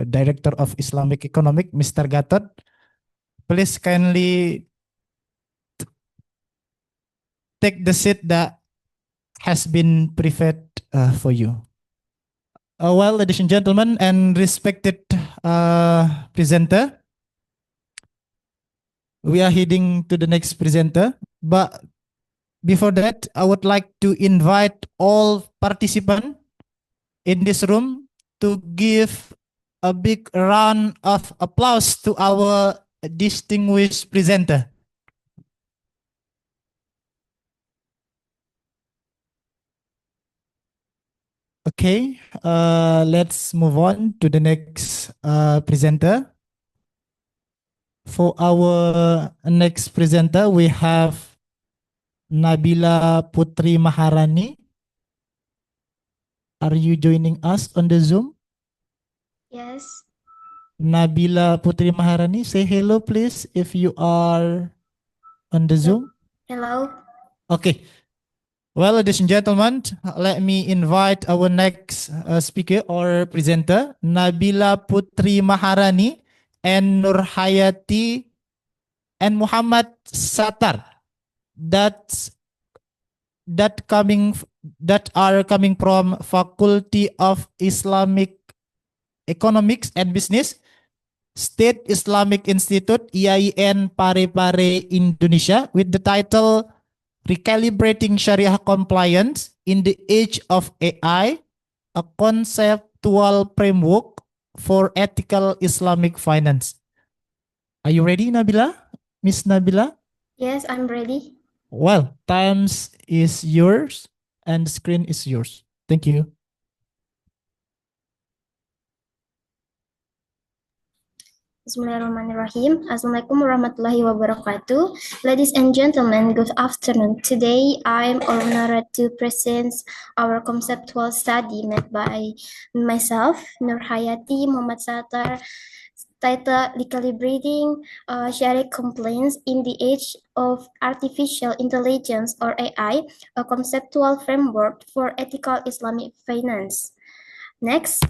Director of Islamic Economic, Mr. Gatot. Please kindly take the seat that has been prepared for you. Well, ladies and gentlemen, and respected presenter, we are heading to the next presenter. But before that, I would like to invite all participants in this room to give a big round of applause to our distinguished presenter. Okay, let's move on to the next presenter. For our next presenter, we have Nabila Putri Maharani. Are you joining us on the Zoom? Yes. Nabila Putri Maharani, say hello please if you are on the Zoom. Hello. Okay. Well, ladies and gentlemen, let me invite our next speaker or presenter, Nabila Putri Maharani and Nur Hayati and Muhammad Satar. That are coming from Faculty of Islamic Economics and Business, State Islamic Institute, IAIN Parepare, Indonesia, with the title Recalibrating Sharia Compliance in the Age of AI, a conceptual framework for ethical Islamic finance. Are you ready, Nabila? Miss Nabila? Yes, I'm ready. Well, time is yours and the screen is yours. Thank you. Bismillahirrahmanirrahim. Assalamualaikum warahmatullahi wabarakatuh. Ladies and gentlemen, good afternoon. Today, I'm honored to present our conceptual study made by myself, Nur Hayati, Muhammad Satar, titled Recalibrating Sharia Compliance in the Age of Artificial Intelligence or AI, a conceptual framework for ethical Islamic finance. Next.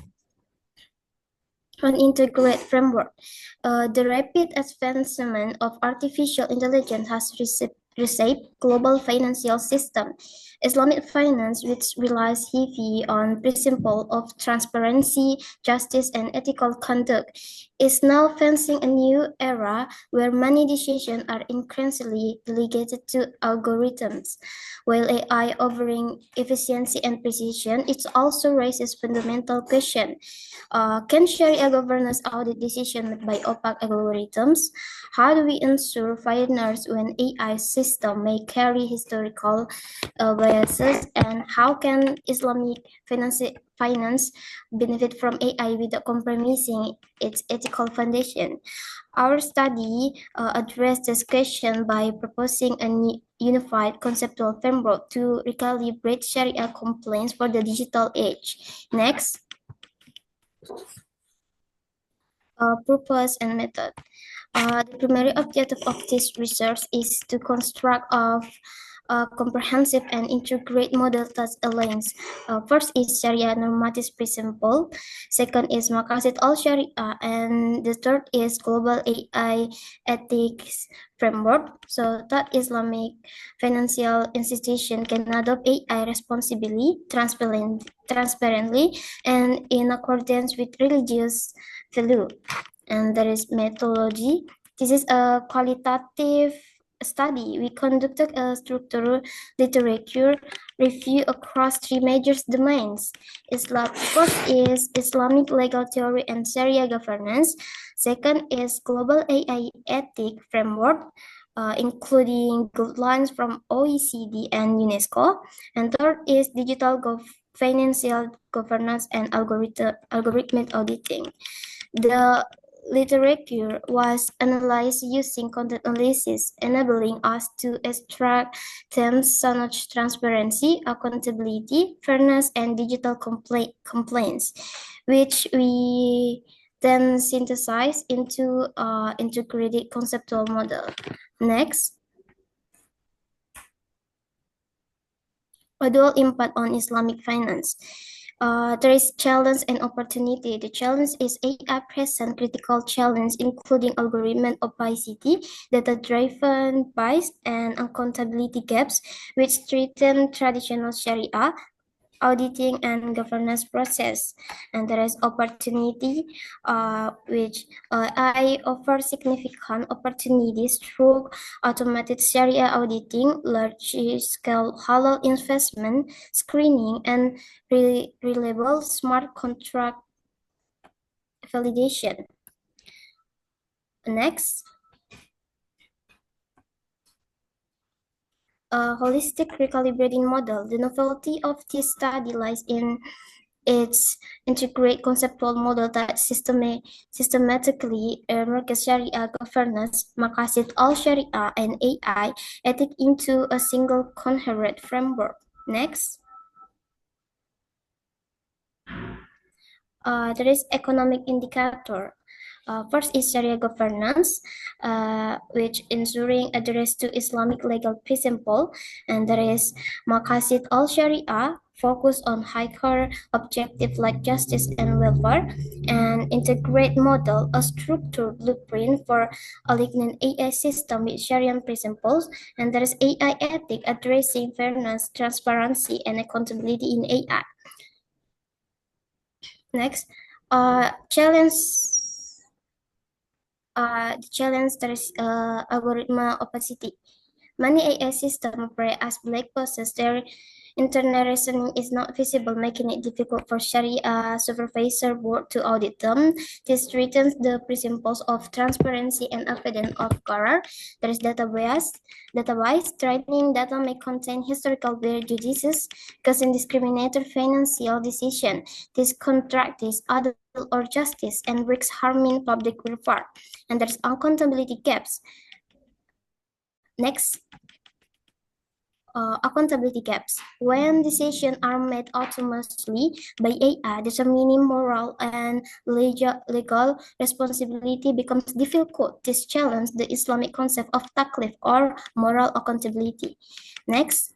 An integrated framework. The rapid advancement of artificial intelligence has reshaped global financial system. Islamic finance, which relies heavily on principle of transparency, justice, and ethical conduct, is now facing a new era where money decisions are increasingly delegated to algorithms. While AI offering efficiency and precision, it also raises fundamental question. Can Sharia governance audit decisions made by opaque algorithms? How do we ensure fairness when AI system may carry historical biases? And how can Islamic finance benefit from AI without compromising its ethical foundation? Our study addressed this question by proposing a unified conceptual framework to recalibrate Sharia compliance for the digital age. Next. Purpose and method. The primary objective of this research is to construct a comprehensive and integrate model that aligns. First is Sharia normative principle. Second is Maqasid al-Sharia. And the third is global AI ethics framework. So that Islamic financial institution can adopt AI responsibly, transparently, and in accordance with religious value. And there is methodology. This is a qualitative study. We conducted a structural literature review across three major domains. First is Islamic legal theory and Sharia governance. Second is global AI ethic framework, including guidelines from OECD and UNESCO. And third is digital financial governance and algorithmic auditing. The literature was analyzed using content analysis, enabling us to extract themes such as transparency, accountability, fairness, and digital complaints, which we then synthesize into an integrated conceptual model. Next. A dual impact on Islamic finance. There is challenge and opportunity. The challenge is AI present critical challenge, including algorithm opacity, data-driven bias, and accountability gaps, which threaten traditional Sharia auditing and governance process. And there is opportunity, which I offer significant opportunities through automated Sharia auditing, large-scale halal investment screening, and reliable smart contract validation. Next, a holistic recalibrating model. The novelty of this study lies in its integrate conceptual model that systematically merges Sharia governance, Maqasid al-Sharia, and AI ethic into a single coherent framework. Next. There is economic indicator. First is Sharia governance, which ensuring adherence to Islamic legal principle, and there is Maqasid al-Sharia, focus on higher objective like justice and welfare, and integrate model, a structured blueprint for aligning AI system with Sharia principles, and there is AI ethic addressing fairness, transparency, and accountability in AI. Next, challenge. The challenge there is algorithm opacity. Many AI systems operate as black boxes. Their internal reasoning is not visible, making it difficult for Sharia supervisor board to audit them. This threatens the principles of transparency and evidence of error. There is data bias. Training data may contain historical prejudices, causing discriminatory financial decision. This contract is adult or justice and risks harming public welfare. And there's accountability gaps. Next. Accountability gaps. When decisions are made autonomously by AI, determining moral and legal responsibility becomes difficult. This challenges the Islamic concept of taklif or moral accountability. Next.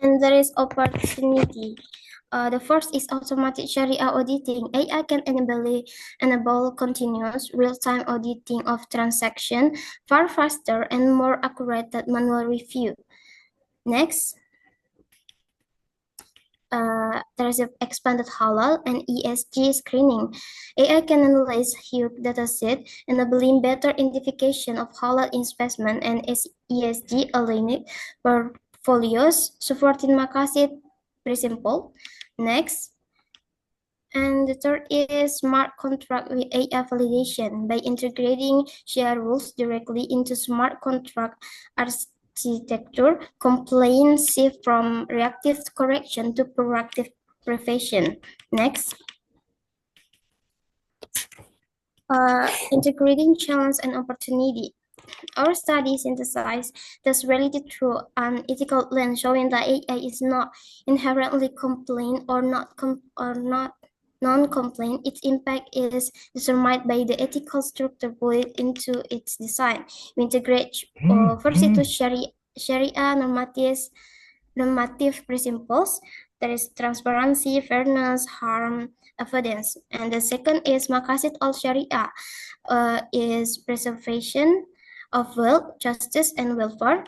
And there is opportunity. The first is automatic Sharia auditing. AI can enable continuous real-time auditing of transactions far faster and more accurate than manual review. Next, there is an expanded halal and ESG screening. AI can analyze huge dataset, enabling better identification of halal investment and ESG aligned portfolios, supporting Maqasid principle. Next, and the third is smart contract with AI validation. By integrating Sharia rules directly into smart contract architecture, complaints shift from reactive correction to proactive prevention. Next. Integrating challenge and opportunity. Our study synthesizes this reality through an ethical lens, showing that AI is not inherently complaint or non-complaint. Its impact is determined by the ethical structure built into its design. We integrate first into Sharia normative principles. There is transparency, fairness, harm, evidence. And the second is Maqasid al-Sharia, is preservation of wealth, justice, and welfare.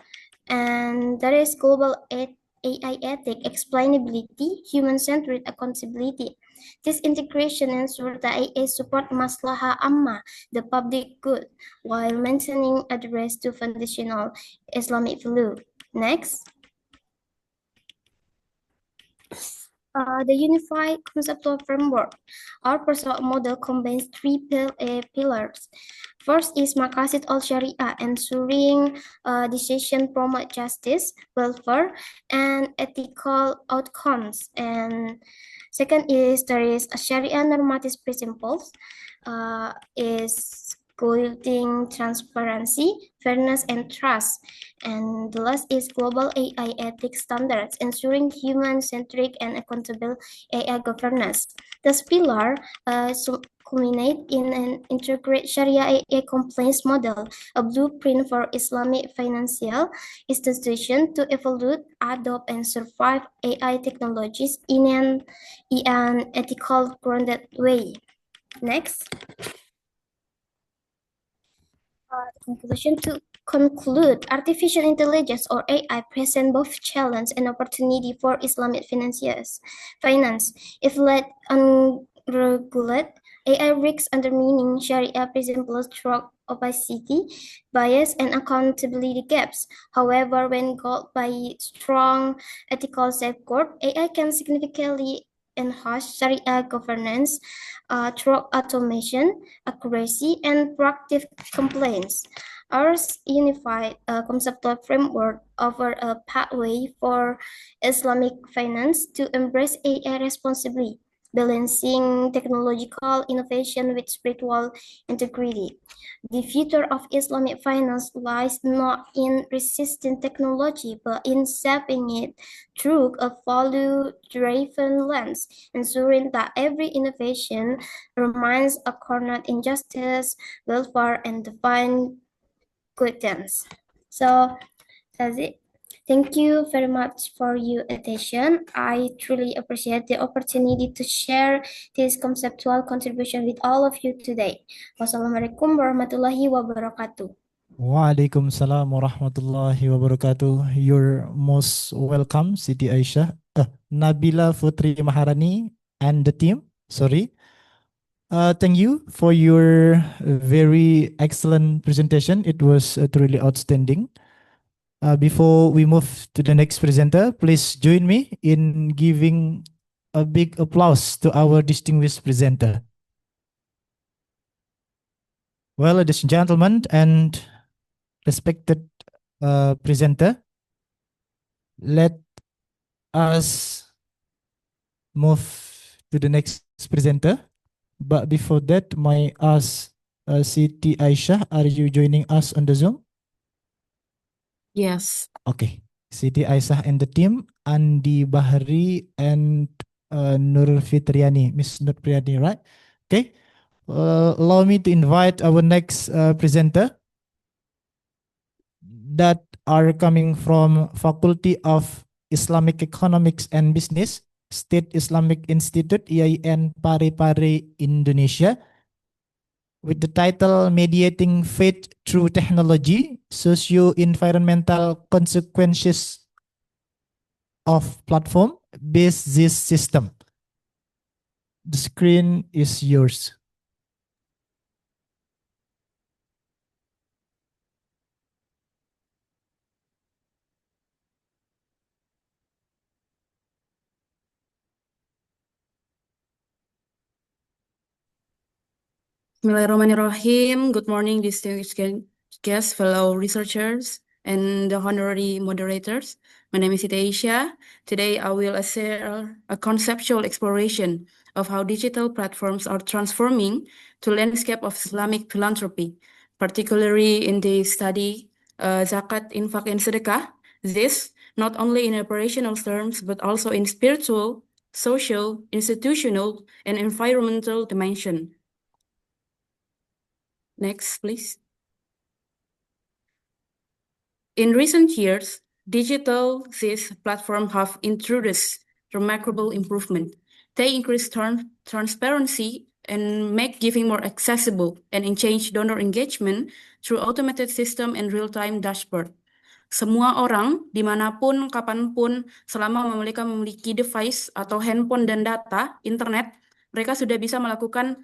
And there is global AI ethic, explainability, human-centered accountability. This integration ensures that AI support maslaha amma, the public good, while maintaining address to foundational Islamic value. Next. The unified conceptual framework. Our personal model combines three pillars. First is Maqasid al-Sharia, ensuring decision promote justice, welfare, and ethical outcomes. And second is there is a Sharia normative principles, is cultivating transparency, fairness, and trust. And the last is global AI ethics standards, ensuring human-centric and accountable AI governance. This pillar culminate in an integrated Sharia AI compliance model, a blueprint for Islamic financial institutions to evaluate, adopt, and survive AI technologies in an ethical, grounded way. Next. Conclusion to conclude, artificial intelligence or AI present both challenge and opportunity for Islamic finance. If led unregulated, AI risks undermining Sharia principles through opacity, bias, and accountability gaps. However, when guided by strong ethical safeguard, AI can significantly enhance Sharia governance through automation, accuracy, and proactive complaints. Our unified conceptual framework offers a pathway for Islamic finance to embrace AI responsibly, balancing technological innovation with spiritual integrity. The future of Islamic finance lies not in resisting technology, but in shaping it through a value-driven lens, ensuring that every innovation remains a cornered in justice, welfare, and divine guidance. So that's it. Thank you very much for your attention. I truly appreciate the opportunity to share this conceptual contribution with all of you today. Wassalamualaikum warahmatullahi wabarakatuh. Waalaikumsalam warahmatullahi wabarakatuh. You're most welcome, Siti Aisyah. Nabila Putri Maharani and the team. Sorry. Thank you for your very excellent presentation. It was truly outstanding. Before we move to the next presenter, please join me in giving a big applause to our distinguished presenter. Well, ladies and gentlemen, and respected presenter, let us move to the next presenter. But before that, may I ask Siti Aisyah, are you joining us on the Zoom? Yes. Okay. Siti Aisyah and the team, Andi Bahri and Nur Fitriani, Miss Nur Fitriani, right? Okay. Allow me to invite our next presenter that are coming from Faculty of Islamic Economics and Business, State Islamic Institute, IAIN Parepare, Indonesia, with the title Mediating Faith Through Technology, Socio-Environmental Consequences of Platform-Based This System. The screen is yours. Bismillahirrahmanirrahim. Good morning, distinguished guests, fellow researchers, and the honorary moderators. My name is Siti Aisyah. Today, I will share a conceptual exploration of how digital platforms are transforming the landscape of Islamic philanthropy, particularly in the study Zakat, Infak, and Sedekah. This, not only in operational terms, but also in spiritual, social, institutional, and environmental dimension. Next, please. In recent years, digital these platforms have introduced remarkable improvement. They increase transparency and make giving more accessible and change donor engagement through automated system and real-time dashboard. Semua orang, dimanapun, kapanpun, selama mereka memiliki device atau handphone dan data, internet, mereka sudah bisa melakukan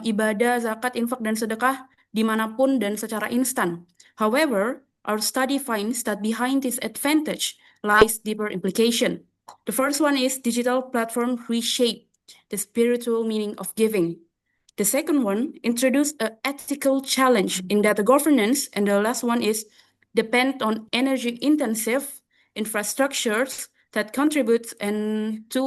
ibadah, zakat, infak, dan sedekah dimanapun dan secara instan. However, our study finds that behind this advantage lies deeper implication. The first one is digital platform reshape the spiritual meaning of giving. The second one introduce an ethical challenge in data governance, and the last one is depend on energy-intensive infrastructures that contribute to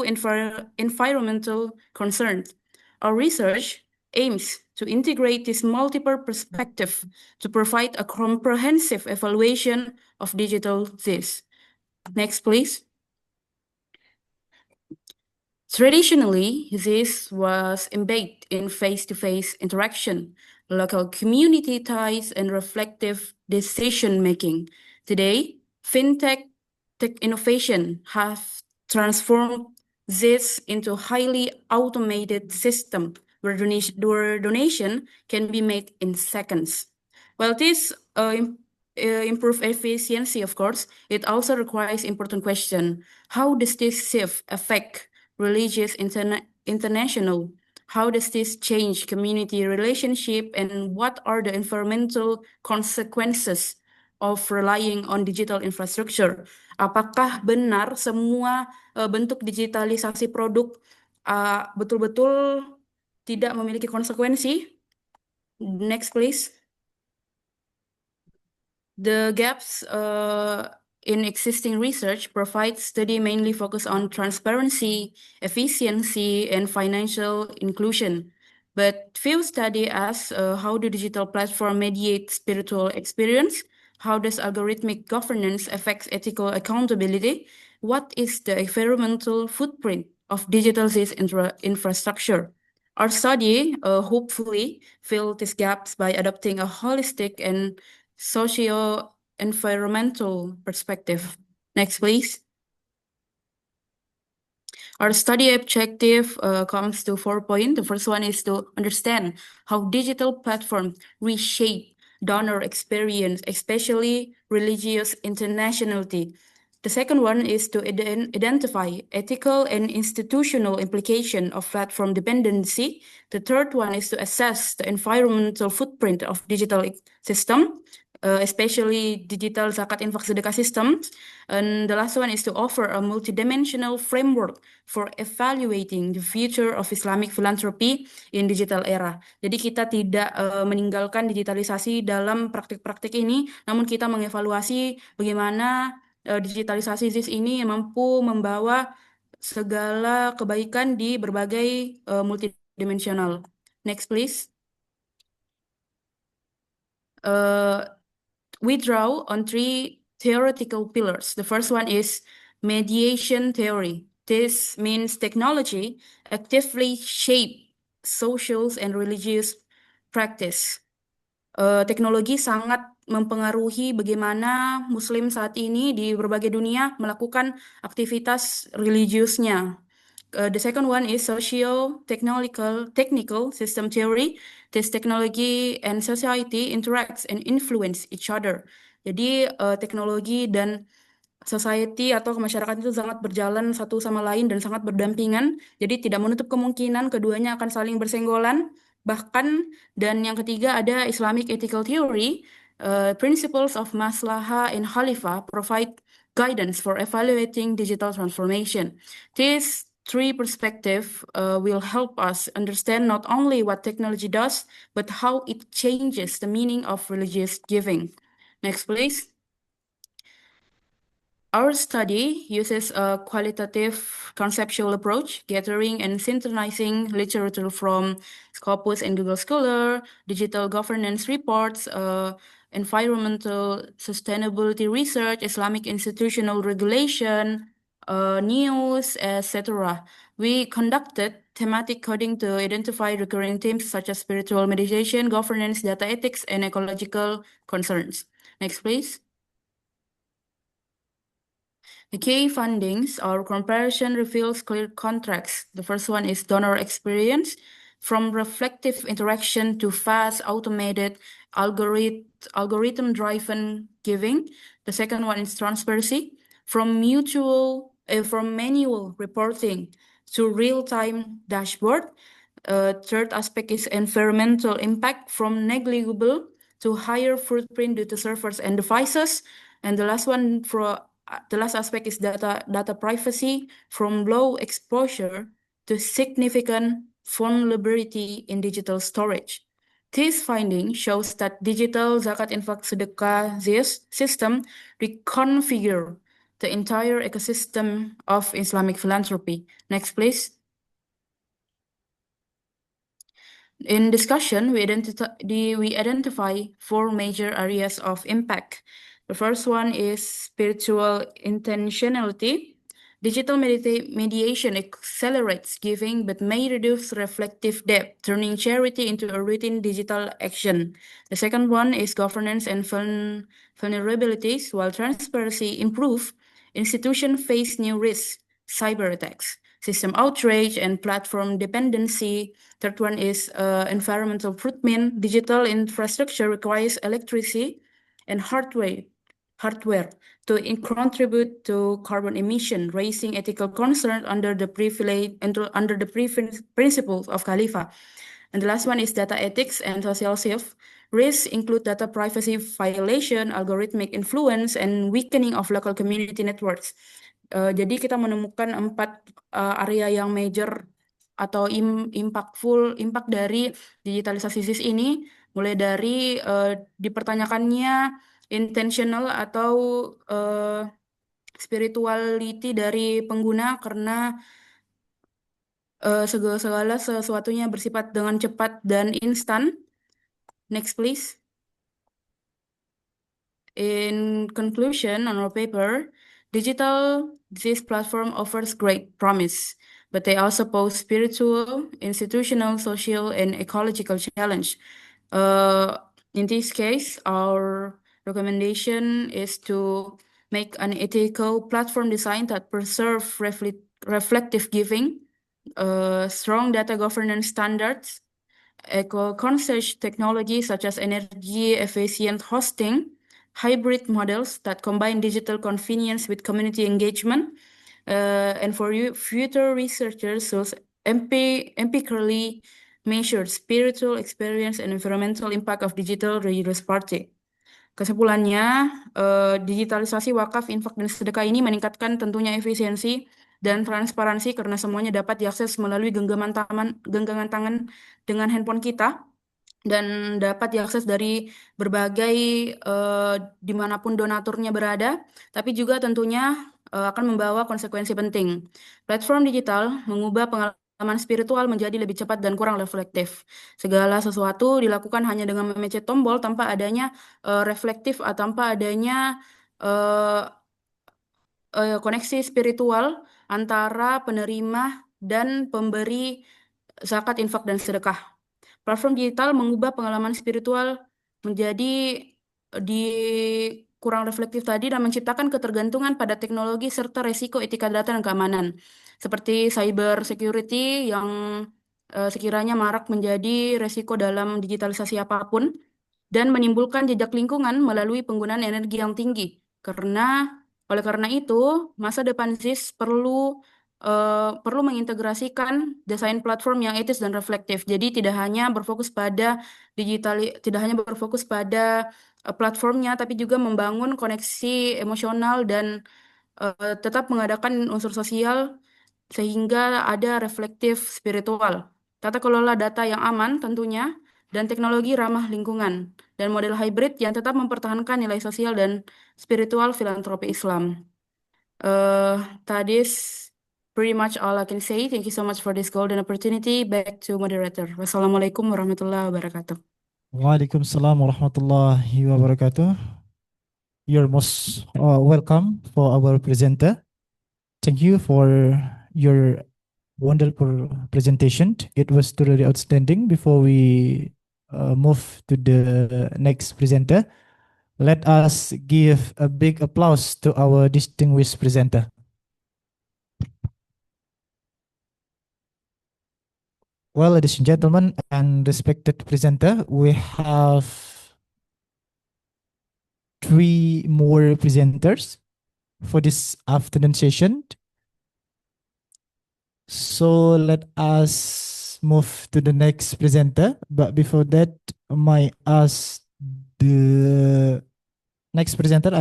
environmental concerns. Our research aims to integrate this multiple perspective to provide a comprehensive evaluation of digital this. Next, please. Traditionally, this was embedded in face-to-face interaction, local community ties, and reflective decision-making. Today, fintech tech innovation have transformed this into a highly automated system where donation can be made in seconds. While this improve efficiency, of course, it also requires important question. How does this shift affect religious international? How does this change community relationship, and what are the environmental consequences of relying on digital infrastructure? Apakah benar semua bentuk digitalisasi produk betul-betul tidak memiliki konsekuensi? Next, please. The gaps in existing research provide study mainly focus on transparency, efficiency, and financial inclusion. But few study ask how do digital platform mediate spiritual experience? How does algorithmic governance affect ethical accountability? What is the environmental footprint of digital infrastructure? Our study hopefully fill these gaps by adopting a holistic and socio-environmental perspective. Next, please. Our study objective comes to 4 points. The first one is to understand how digital platforms reshape donor experience, especially religious internationality. The second one is to identify ethical and institutional implication of platform dependency. The third one is to assess the environmental footprint of digital system, especially digital zakat infak sedekah systems. And the last one is to offer a multidimensional framework for evaluating the future of Islamic philanthropy in digital era. Jadi kita tidak meninggalkan digitalisasi dalam praktik-praktik ini, namun kita mengevaluasi bagaimana digitalisasi ZIS ini mampu membawa segala kebaikan di berbagai multidimensional. Next, please. We draw on 3 theoretical pillars. The first one is mediation theory. This means technology actively shape social and religious practice. Teknologi sangat mempengaruhi bagaimana Muslim saat ini di berbagai dunia melakukan aktivitas religiusnya. The second one is technical system theory. This technology and society interacts and influence each other. Jadi teknologi dan society atau masyarakat itu sangat berjalan satu sama lain dan sangat berdampingan. Jadi tidak menutup kemungkinan keduanya akan saling bersenggolan. Bahkan, dan yang ketiga ada Islamic ethical theory. Principles of Maslahah and Khalifah provide guidance for evaluating digital transformation. These 3 perspectives will help us understand not only what technology does, but how it changes the meaning of religious giving. Next, please. Our study uses a qualitative conceptual approach, gathering and synthesizing literature from Scopus and Google Scholar, digital governance reports, environmental sustainability research, Islamic institutional regulation, news, etc. We conducted thematic coding to identify recurring themes such as spiritual meditation, governance, data ethics, and ecological concerns. Next, please. The key findings, our comparison reveals clear contrasts. The first one is donor experience. From reflective interaction to fast, automated, algorithm-driven giving. The second one is transparency. From manual reporting to real-time dashboard. Third aspect is environmental impact, from negligible to higher footprint due to servers and devices. And the last one, the last aspect is data privacy, from low exposure to significant vulnerability in digital storage. This finding shows that digital zakat infak sedekah ZIS system reconfigure the entire ecosystem of Islamic philanthropy. Next, please. In discussion, we identify four major areas of impact. The first one is spiritual intentionality. Digital mediation accelerates giving but may reduce reflective depth, turning charity into a routine digital action. The second one is governance and vulnerabilities. While transparency improves, institutions face new risks, cyber attacks, system outrage, and platform dependency. Third one is environmental footprint. Digital infrastructure requires electricity and hardware to contribute to carbon emission, raising ethical concerns under the principles of Khalifa. And the last one is data ethics and social self. Risks include data privacy violation, algorithmic influence, and weakening of local community networks. Jadi kita menemukan 4 area yang major atau impact dari digitalisasi SIS ini, mulai dari dipertanyakannya intentional atau spirituality dari pengguna karena segala sesuatunya bersifat dengan cepat dan instan. Next, please. In conclusion, on our paper, this platform offers great promise, but they also pose spiritual, institutional, social, and ecological challenge. In this case, our recommendation is to make an ethical platform design that preserve reflective giving, strong data governance standards, eco-conscious technology such as energy-efficient hosting, hybrid models that combine digital convenience with community engagement, and for future researchers should empirically measure spiritual experience and environmental impact of digital religious party. Kesimpulannya, digitalisasi wakaf, infak, dan sedekah ini meningkatkan tentunya efisiensi dan transparansi karena semuanya dapat diakses melalui genggaman tangan dengan handphone kita dan dapat diakses dari berbagai dimanapun donaturnya berada, tapi juga tentunya akan membawa konsekuensi penting. Platform digital mengubah pengalaman spiritual menjadi lebih cepat dan kurang reflektif. Segala sesuatu dilakukan hanya dengan memencet tombol tanpa adanya reflektif atau tanpa adanya koneksi spiritual antara penerima dan pemberi zakat, infak, dan sedekah. Platform digital mengubah pengalaman spiritual menjadi kurang reflektif tadi dan menciptakan ketergantungan pada teknologi serta resiko etika data dan keamanan. Seperti cyber security yang sekiranya marak menjadi resiko dalam digitalisasi apapun dan menimbulkan jejak lingkungan melalui penggunaan energi yang tinggi. Oleh karena itu, masa depan SIS perlu mengintegrasikan desain platform yang etis dan reflektif. Jadi tidak hanya berfokus pada platformnya, tapi juga membangun koneksi emosional dan tetap mengadakan unsur sosial sehingga ada reflektif spiritual. Tata kelola data yang aman tentunya, dan teknologi ramah lingkungan, dan model hybrid yang tetap mempertahankan nilai sosial dan spiritual filantropi Islam. That is pretty much all I can say. Thank you so much for this golden opportunity. Back to moderator. Wassalamualaikum warahmatullahi wabarakatuh. Waalaikumsalam warahmatullahi wabarakatuh. You're most welcome for our presenter. Thank you for your wonderful presentation. It was totally outstanding. Before we move to the next presenter, let us give a big applause to our distinguished presenter. Well, ladies and gentlemen and respected presenter, we have 3 more presenters for this afternoon session. So let us move to the next presenter. But before that, may ask the next presenter,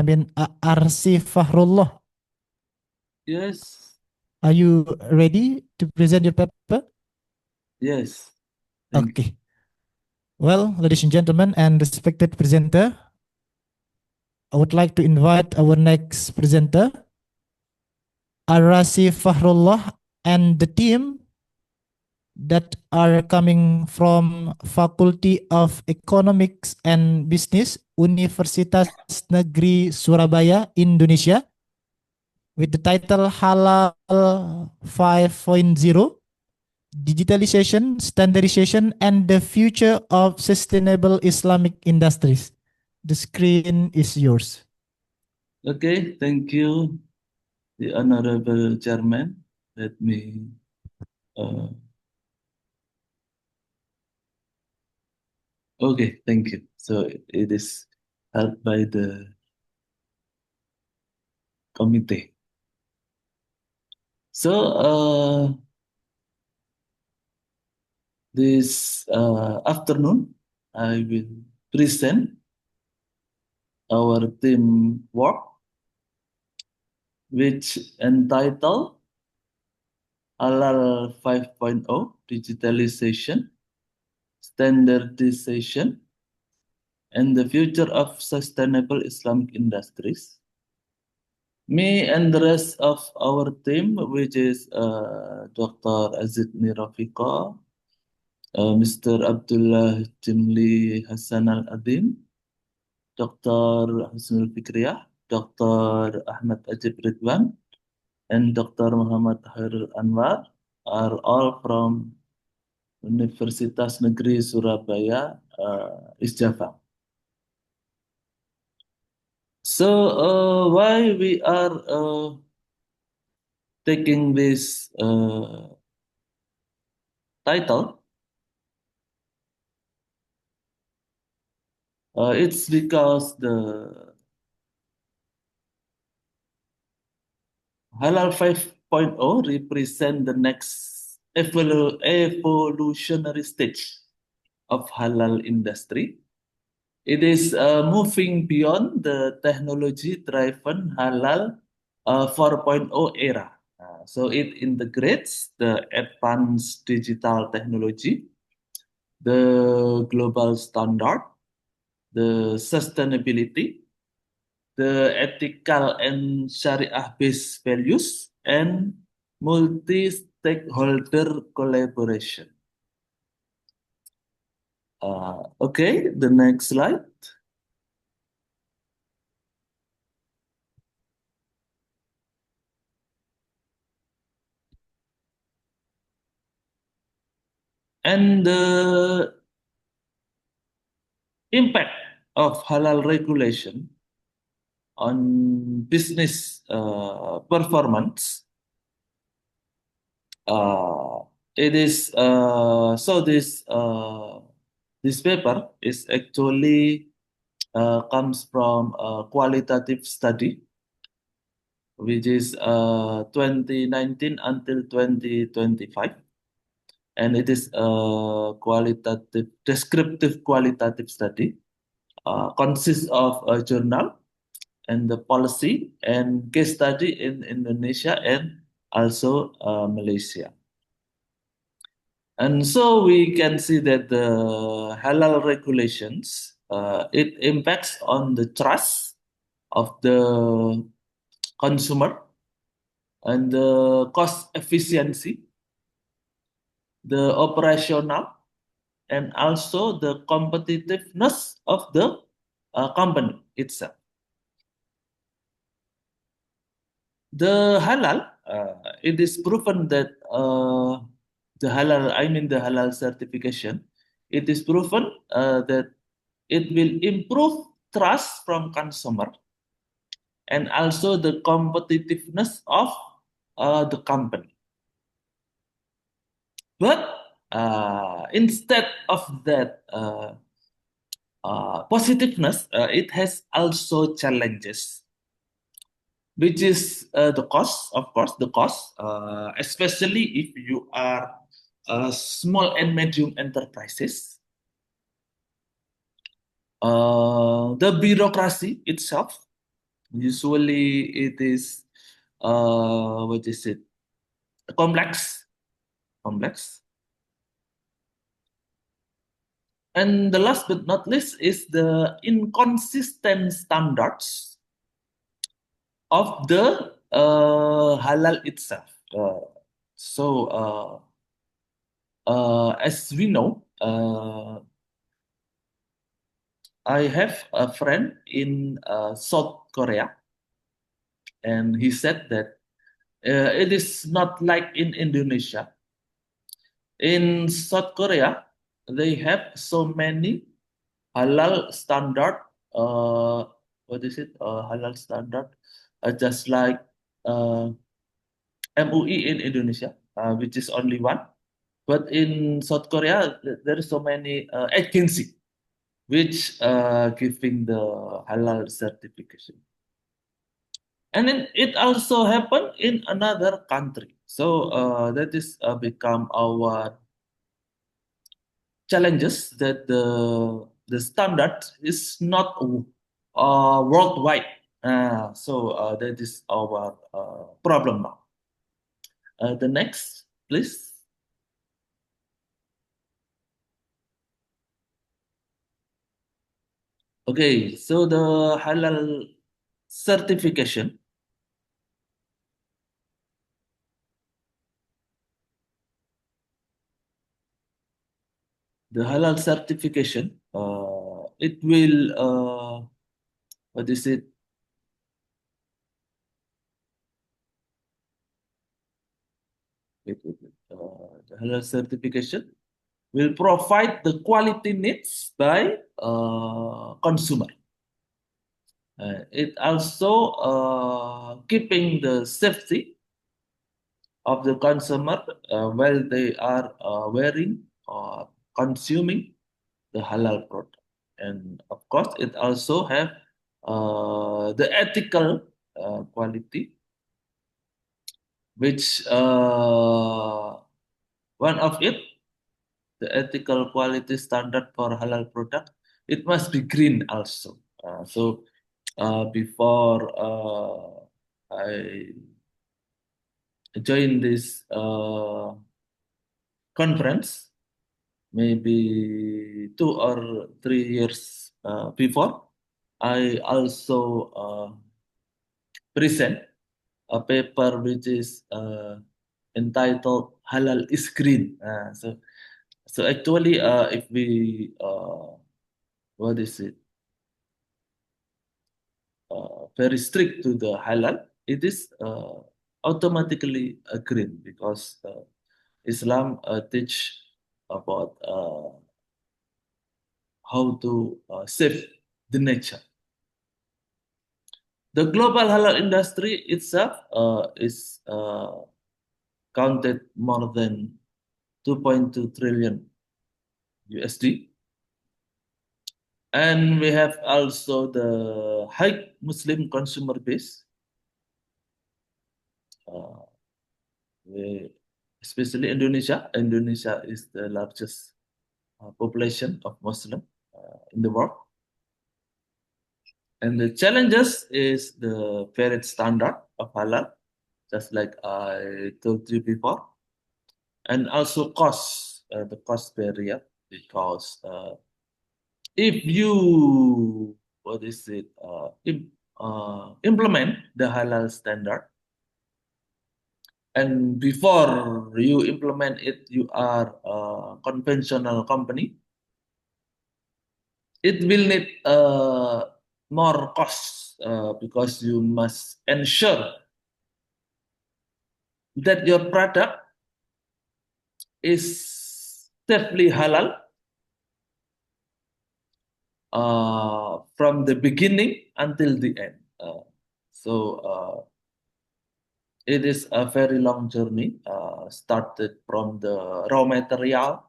Arsy Fahrullah. Yes, Are you ready to present your paper? yes. Thank Okay. Well, ladies and gentlemen and respected presenter, I would like to invite our next presenter, Arasi Fahrullah, and the team that are coming from Faculty of Economics and Business, Universitas Negeri Surabaya, Indonesia, with the title Halal 5.0, Digitalization, Standardization, and the Future of Sustainable Islamic Industries. The screen is yours. Okay, thank you, the Honorable Chairman. Let me okay, thank you. So it is held by the committee. So this afternoon, I will present our team work, which entitled Halal 5.0 Digitalization, Standardization, and the Future of Sustainable Islamic Industries. Me and the rest of our team, which is Dr. Azid Nirafika, Mr. Abdullah Jimli Hassan Al-Adim, Dr. Husnul Fikriyah, Dr. Ahmad Ajib Ridwan, and Dr. Muhammad Khairul Anwar are all from Universitas Negeri Surabaya, East Java. So why we are taking this title? It's because the Halal 5.0 represent the next evolutionary stage of halal industry. It is moving beyond the technology-driven halal 4.0 era. So it integrates the advanced digital technology, the global standard, the sustainability, the ethical and Sharia-based values, and multi-stakeholder collaboration. Okay, the next slide. And the impact of halal regulation on business performance. It is so this paper is actually comes from a qualitative study, which is 2019 until 2025, and it is a descriptive qualitative study. Consists of a journal and the policy and case study in Indonesia and also Malaysia. And so we can see that the halal regulations, it impacts on the trust of the consumer and the cost efficiency, the operational, and also the competitiveness of the company itself. The halal, it is proven that the halal certification, it is proven that it will improve trust from consumer and also the competitiveness of the company. But instead of that positiveness, it has also challenges, which is the cost, of course, especially if you are small and medium enterprises. The bureaucracy itself, usually it is, complex. And the last but not least is the inconsistent standards of the halal itself. as we know, I have a friend in South Korea, and he said that it is not like in Indonesia. In South Korea, they have so many halal standard. What is it? Halal standard, just like MUI in Indonesia, which is only one. But in South Korea, there is so many agency which giving the halal certification. And then it also happened in another country. So that is become our challenges, that the standard is not worldwide. So that is our problem now. The next, please. Okay, so the halal certification. The halal certification, it will, what is it? The halal certification will provide the quality needs by consumer. It also keeping the safety of the consumer while they are wearing or consuming the halal product. And of course, it also have the ethical quality, which one of it, the ethical quality standard for halal product, it must be green also. So before I joined this conference, maybe 2 or 3 years before, I also present a paper which is entitled "Halal is Green." So actually, if we what is it? Very strict to the halal, it is automatically green, because Islam teach about how to save the nature. The global halal industry itself is counted more than 2.2 trillion USD. And we have also the high Muslim consumer base, especially Indonesia. Indonesia is the largest population of Muslim in the world. And the challenges is the varied standard of halal, just like I told you before, and also cost, the cost barrier, because if you implement the halal standard, and before you implement it, you are a conventional company, it will need more costs because you must ensure that your product is safely halal from the beginning until the end. So it is a very long journey, started from the raw material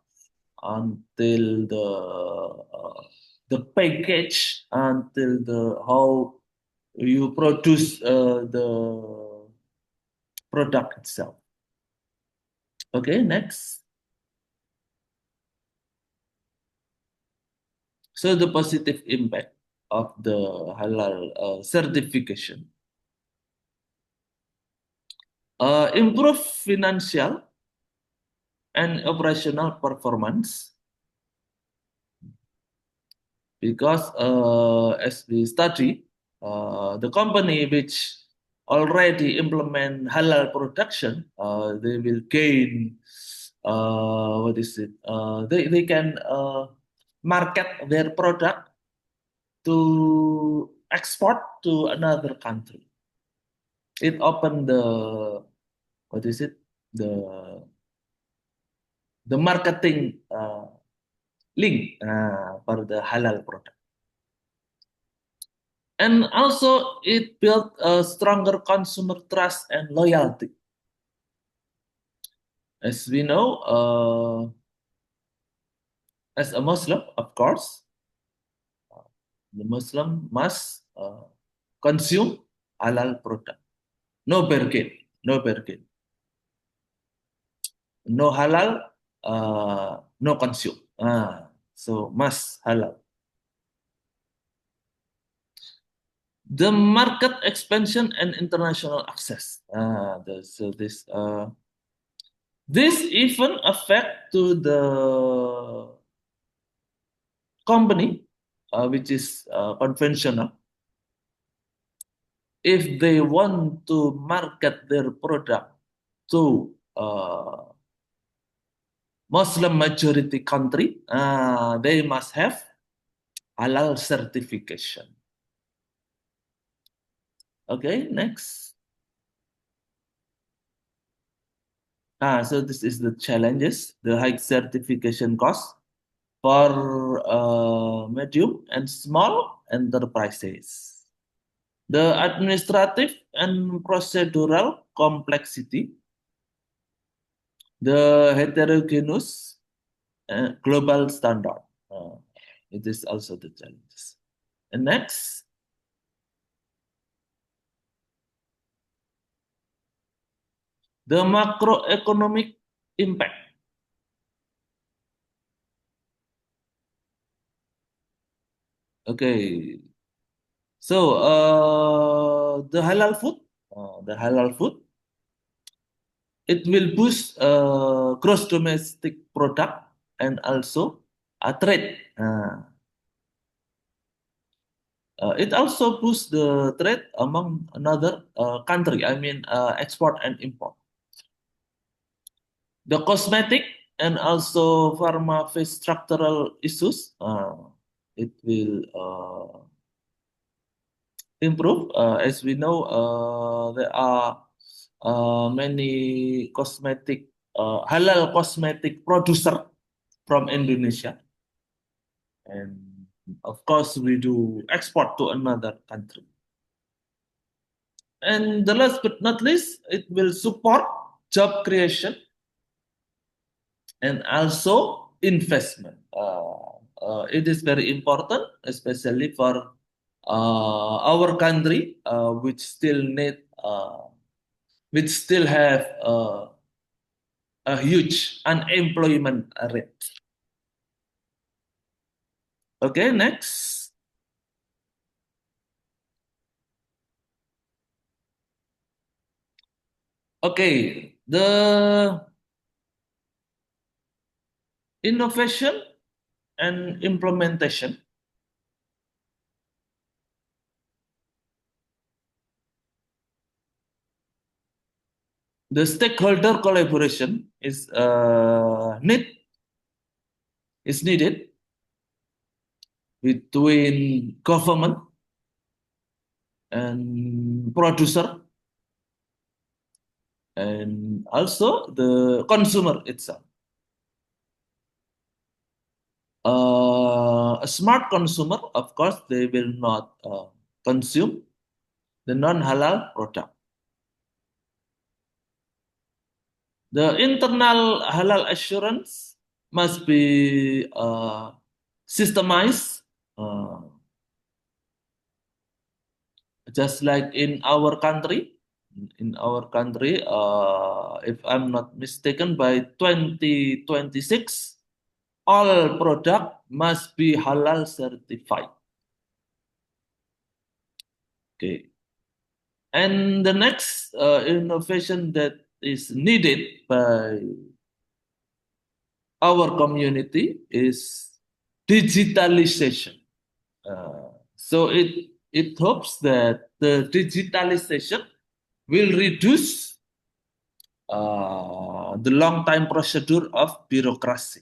until the package, until the how you produce the product itself. Okay, next. So the positive impact of the halal certification. Improve financial and operational performance, because as we study, the company which already implement halal production, they will gain what is it? They can market their product to export to another country. It opened the what is it? The marketing link for the halal product. And also it built a stronger consumer trust and loyalty. As we know, as a Muslim, of course, the Muslim must consume halal product. No bargain, no bargain. No halal, no consume. So must halal. The market expansion and international access. This even affect to the company, which is conventional. If they want to market their product to Muslim majority country, they must have halal certification. Okay, next. So this is the challenges, the high certification cost for medium and small enterprises. The administrative and procedural complexity, the heterogeneous global standard. It is also the challenges. And next. The macroeconomic impact. Okay. So the halal food, it will boost gross domestic product and also trade. It also boosts the trade among another country. I mean, export and import. The cosmetic and also pharma face structural issues. It will improve. As we know, there are many halal cosmetic producer from Indonesia, and of course we do export to another country. And the last but not least, it will support job creation and also investment. It is very important, especially for our country, which still have a huge unemployment rate. Okay, next. Okay, the innovation and implementation. The stakeholder collaboration is needed between government and producer and also the consumer itself. A smart consumer, of course, they will not consume the non-halal product. The internal halal assurance must be systemized, just like in our country. In our country, if I'm not mistaken, by 2026, all product must be halal certified. Okay. And the next innovation that is needed by our community is digitalization. So it hopes that the digitalization will reduce the long time procedure of bureaucracy.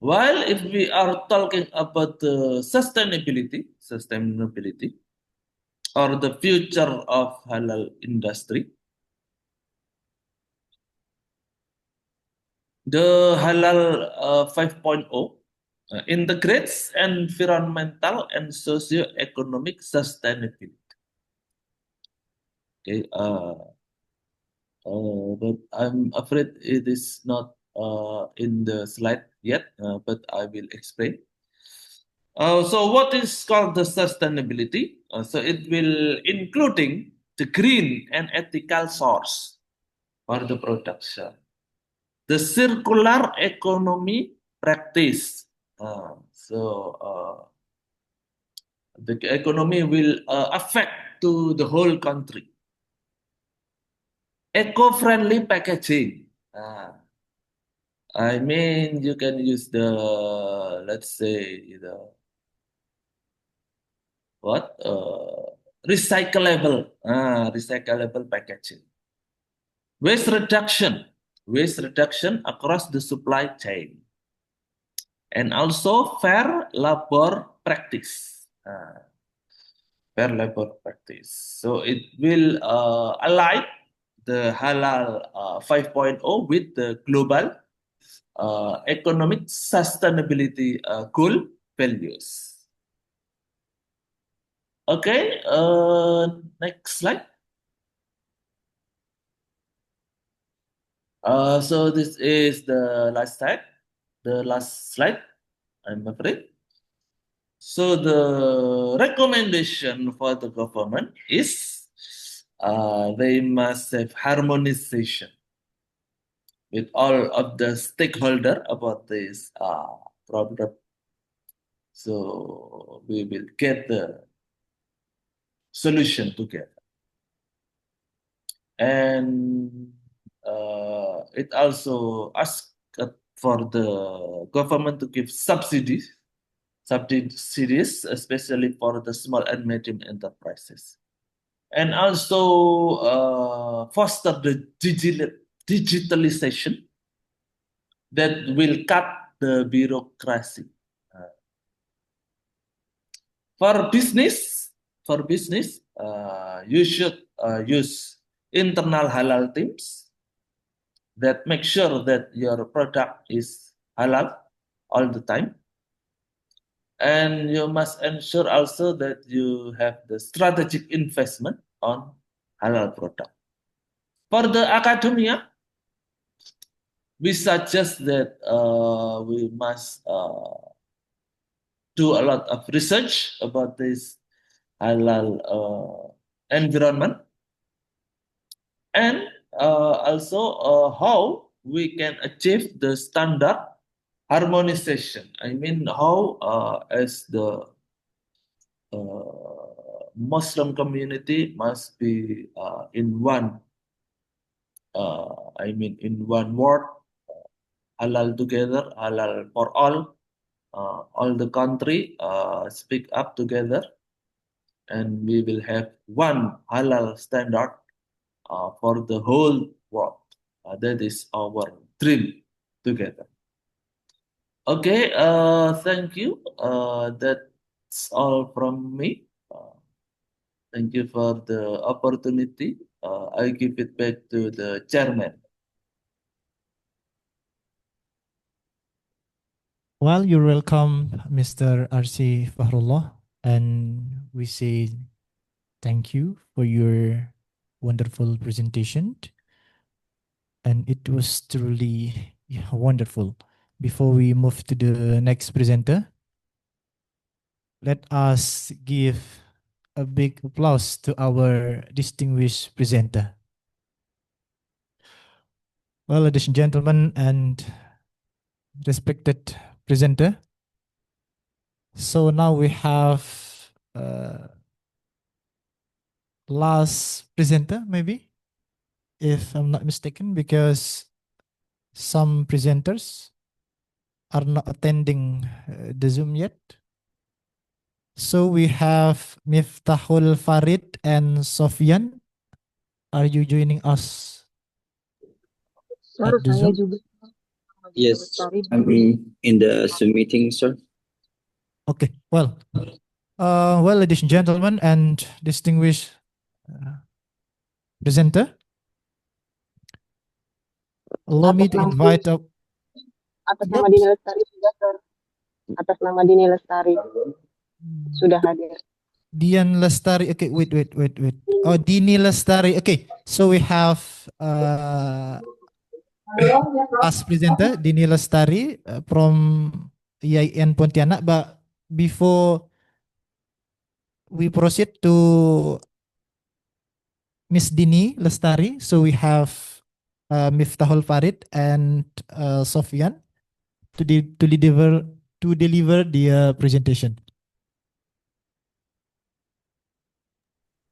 While if we are talking about the sustainability or the future of halal industry, the halal 5.0 integrates environmental and socio-economic sustainability. Okay, but I'm afraid it is not in the slide yet, but I will explain. So what is called the sustainability? So it will including the green and ethical source for the production, the circular economy practice. The economy will affect to the whole country. Eco-friendly packaging. I mean, you can use the, let's say, recyclable packaging. Waste reduction across the supply chain, and also fair labor practice. So it will align the halal 5.0 with the global economic sustainability goal values. Okay, next slide. So this is the last slide, I'm afraid. So the recommendation for the government is they must have harmonization with all of the stakeholder about this problem. So we will get the solution together. And it also asks for the government to give subsidies, especially for the small and medium enterprises. And also foster the digitalization that will cut the bureaucracy. For business, you should use internal halal teams that make sure that your product is halal all the time. And you must ensure also that you have the strategic investment on halal product. For the academia, we suggest that we must do a lot of research about this halal environment, and also how we can achieve the standard harmonization. I mean, how as the Muslim community must be in one. In one word, halal together, halal for all the country speak up together, and we will have one halal standard for the whole world. That is our dream together. Okay, thank you. That's all from me. Thank you for the opportunity. I give it back to the chairman. Well, you're welcome, Mr. RC Fahrullah, and we say thank you for your wonderful presentation. And it was truly wonderful. Before we move to the next presenter, let us give a big applause to our distinguished presenter. Well, ladies and gentlemen, and respected presenter, so now we have last presenter, maybe, if I'm not mistaken, because some presenters are not attending the Zoom yet. So we have Miftahul Farid and Sofyan. Are you joining us Sir, at the saya Zoom? juga Yes, Lestari. I'm in the Zoom meeting, sir. Okay, well, ladies and gentlemen and distinguished presenter, allow me to invite up. Atas Yep. nama Dini Lestari sudah, Sir. Atas nama Dini Lestari sudah hadir. Dian Lestari. Okay, wait. Oh, Dini Lestari. Okay, so we have past presenter Dini Lestari from IAIN Pontianak. But before we proceed to Miss Dini Lestari, so we have Miftahul Farid and Sofyan to deliver the presentation.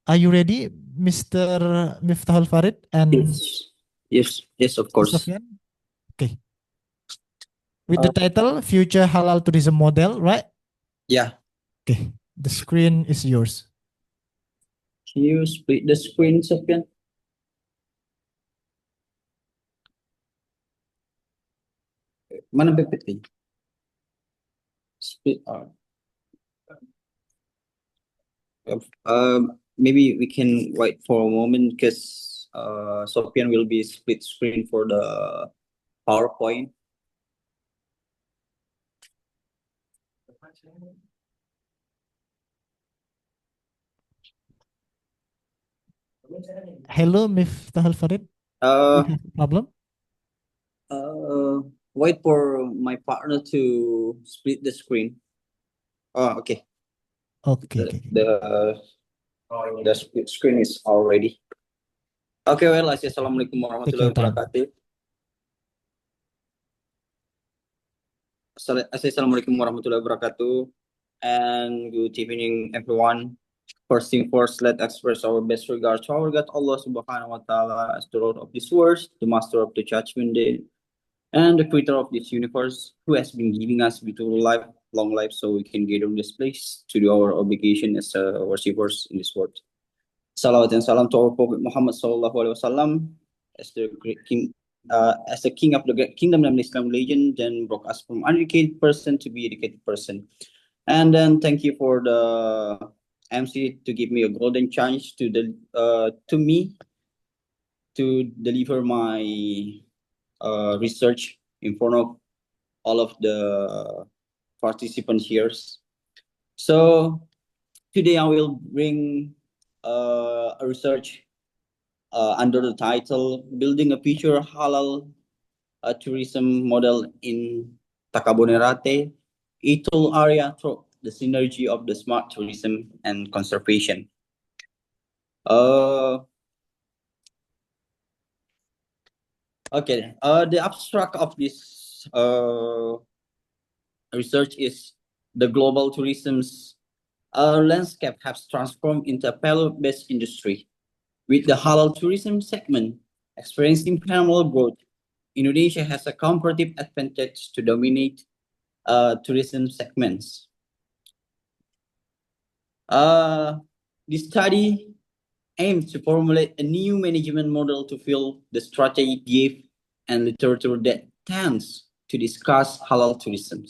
Are you ready, Mr. Miftahul Farid and Yes, of course. Sofyan? Okay. With the title Future Halal Tourism Model, right? Yeah. Okay. The screen is yours. Can you split the screen, Sofyan? Mana PPT? Split out. Maybe we can wait for a moment because Sofyan will be split screen for the PowerPoint. Hello, Miftahul Farid. You have a problem? Wait for my partner to split the screen. Oh, okay. Okay. The split screen is already. Okay, well, Assalamualaikum warahmatullahi wabarakatuh. Assalamualaikum warahmatullahi wabarakatuh. And good evening, everyone. First thing first, let's express our best regards to our God, Allah subhanahu wa ta'ala, as the Lord of this world, the master of the judgment day, and the creator of this universe, who has been giving us beautiful life, long life, so we can gather in this place to do our obligation as worshippers in this world. Salawat and salam to our Prophet Muhammad sallallahu alaihi wasallam, as the great king, as the king of the great kingdom of Islam religion, then brought us from uneducated person to be educated person. And then thank you for the MC to give me a golden chance to me to deliver my research in front of all of the participants here. So today I will bring a research under the title Building a Future Halal Tourism Model in Takabonerate, Itoll area through the synergy of the smart tourism and conservation. Okay, the abstract of this research is the global tourism's landscape has transformed into a paleo-based industry. With the halal tourism segment experiencing phenomenal growth, Indonesia has a comparative advantage to dominate tourism segments. This study aims to formulate a new management model to fill the strategic gap and literature that tends to discuss halal tourism,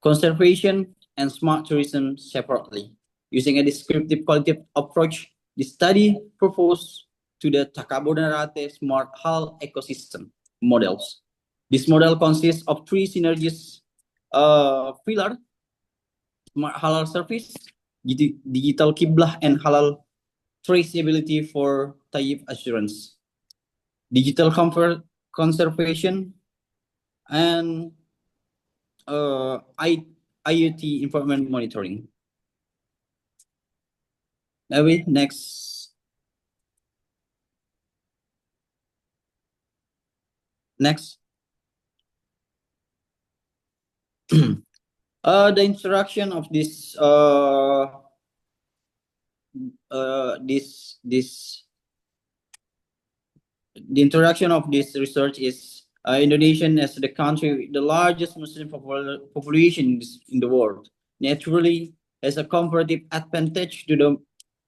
conservation, and smart tourism separately. Using a descriptive qualitative approach, the study proposed to the Takabonerate Smart Halal Ecosystem models. This model consists of three synergies pillars: smart halal service, digital kiblah, and halal traceability for tayyib assurance, digital conservation, and IoT environment monitoring. Maybe next. The introduction of this the introduction of this research is Indonesia as the country with the largest Muslim population in the world. naturally has a comparative advantage to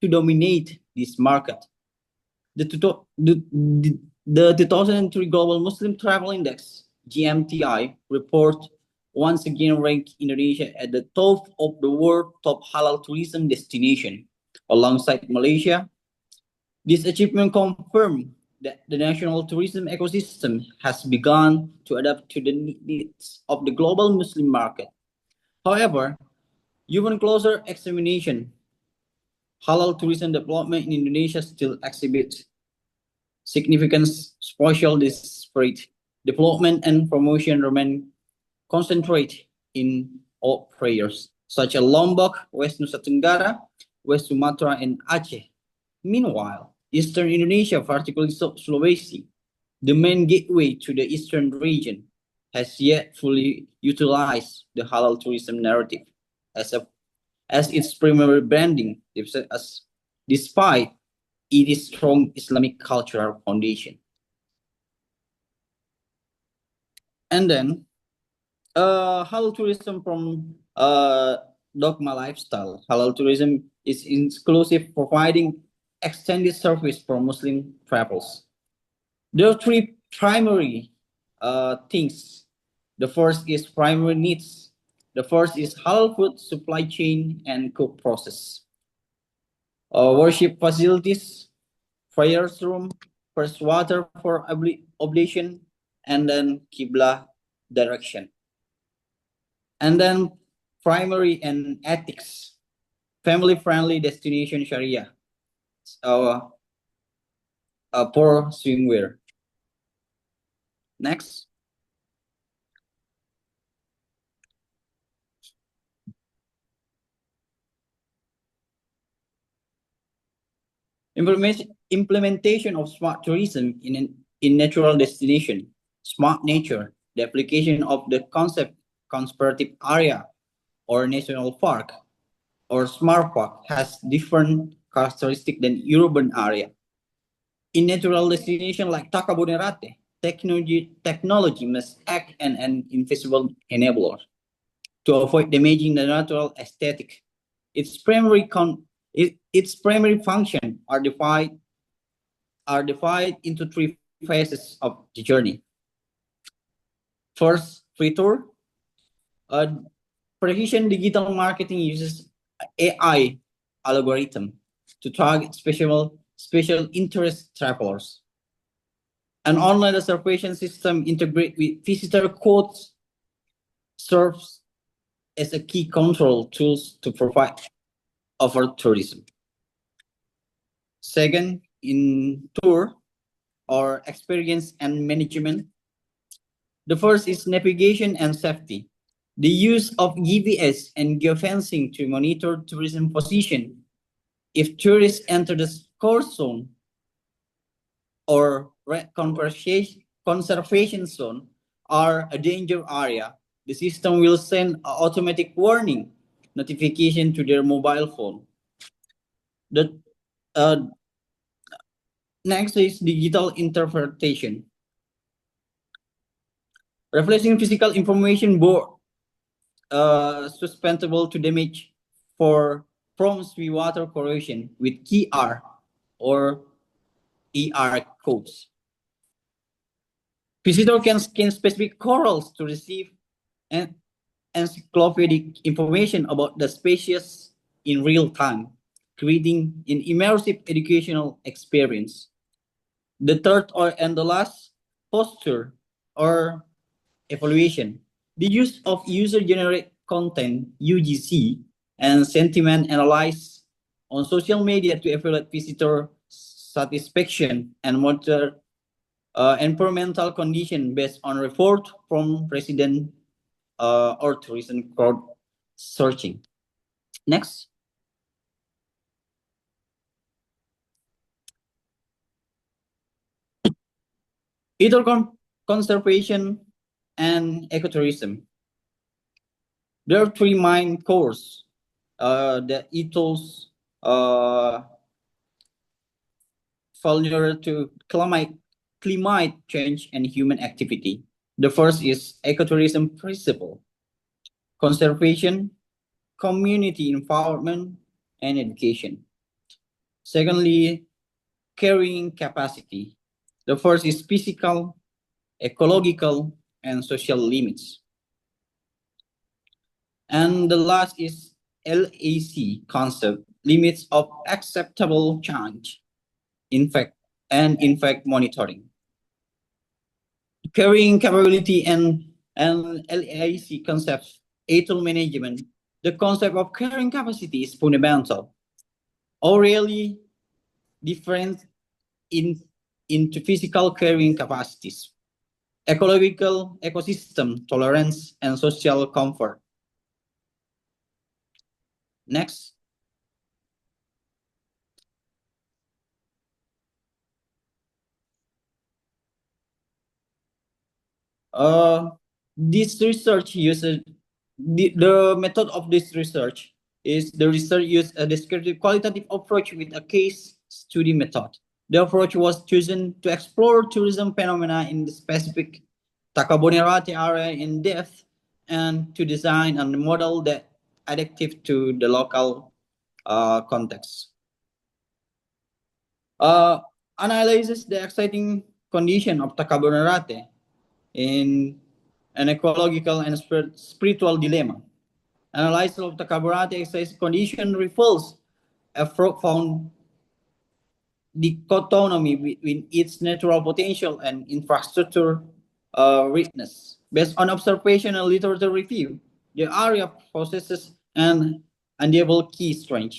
dominate this market. The 2003 Global Muslim Travel Index, GMTI, report once again ranked Indonesia at the top of the world top halal tourism destination, alongside Malaysia. This achievement confirmed that the national tourism ecosystem has begun to adapt to the needs of the global Muslim market. However, even closer examination, halal tourism development in Indonesia still exhibits significant social disparity. Development and promotion remain concentrated in all areas, such as Lombok, West Nusa Tenggara, West Sumatra, and Aceh. Meanwhile, Eastern Indonesia, particularly Sulawesi, the main gateway to the eastern region, has yet fully utilized the halal tourism narrative as its primary branding, despite its strong Islamic cultural foundation. And then, halal tourism from Dogma Lifestyle. Halal tourism is inclusive, providing extended service for Muslim travels. There are three primary things. The first is primary needs. The first is halal food supply chain and cook process. Worship facilities, prayers room, first water for oblation, and then Qibla direction. And then primary and ethics, family-friendly destination Sharia, for swimwear. Next. Implementation of smart tourism in natural destination, smart nature, the application of the concept conservative area or national park or smart park has different characteristics than urban area. In natural destination like Takabonerate, technology must act as an invisible enabler to avoid damaging the natural aesthetic. Its primary function are divided into three phases of the journey. First, free tour. Precision digital marketing uses AI algorithm to target special interest travelers. An online reservation system integrated with visitor codes serves as a key control tools to provide over tourism. Second, in tour or experience and management. The first is navigation and safety. The use of GPS and geofencing to monitor tourism position. If tourists enter the score zone or red conservation zone or a danger area, the system will send an automatic warning notification to their mobile phone. The next is digital interpretation. Replacing physical information board susceptible to damage from water corrosion with QR or ER codes. Visitor can scan specific corals to receive encyclopedic information about the species in real time, creating an immersive educational experience. The third and the last, posture or evaluation. The use of user-generated content, UGC, and sentiment analysis on social media to evaluate visitor satisfaction and monitor environmental condition based on report from resident or tourism crowd searching. Next. Either conservation and ecotourism. There are three main cores that ethos failure to climate change and human activity. The first is ecotourism principle. Conservation, community empowerment and education. Secondly, carrying capacity. The first is physical, ecological, and social limits. And the last is LAC concept, limits of acceptable change, in fact monitoring. Carrying capability and LAC concepts, atoll management, the concept of carrying capacity is fundamental, or really different into physical carrying capacities, ecological ecosystem tolerance, and social comfort. Next. This research uses the method of this research is the research used a descriptive qualitative approach with a case study method. The approach was chosen to explore tourism phenomena in the specific Takabonerate area in depth and to design a model that adaptive to the local context. Analyzes the exciting condition of Takabonerate in an ecological and spiritual dilemma. Analysis of Takabonerate exercise condition reveals a profound dichotomy between its natural potential and infrastructure richness. Based on observation and literature review, the area possesses an undeniable key strength.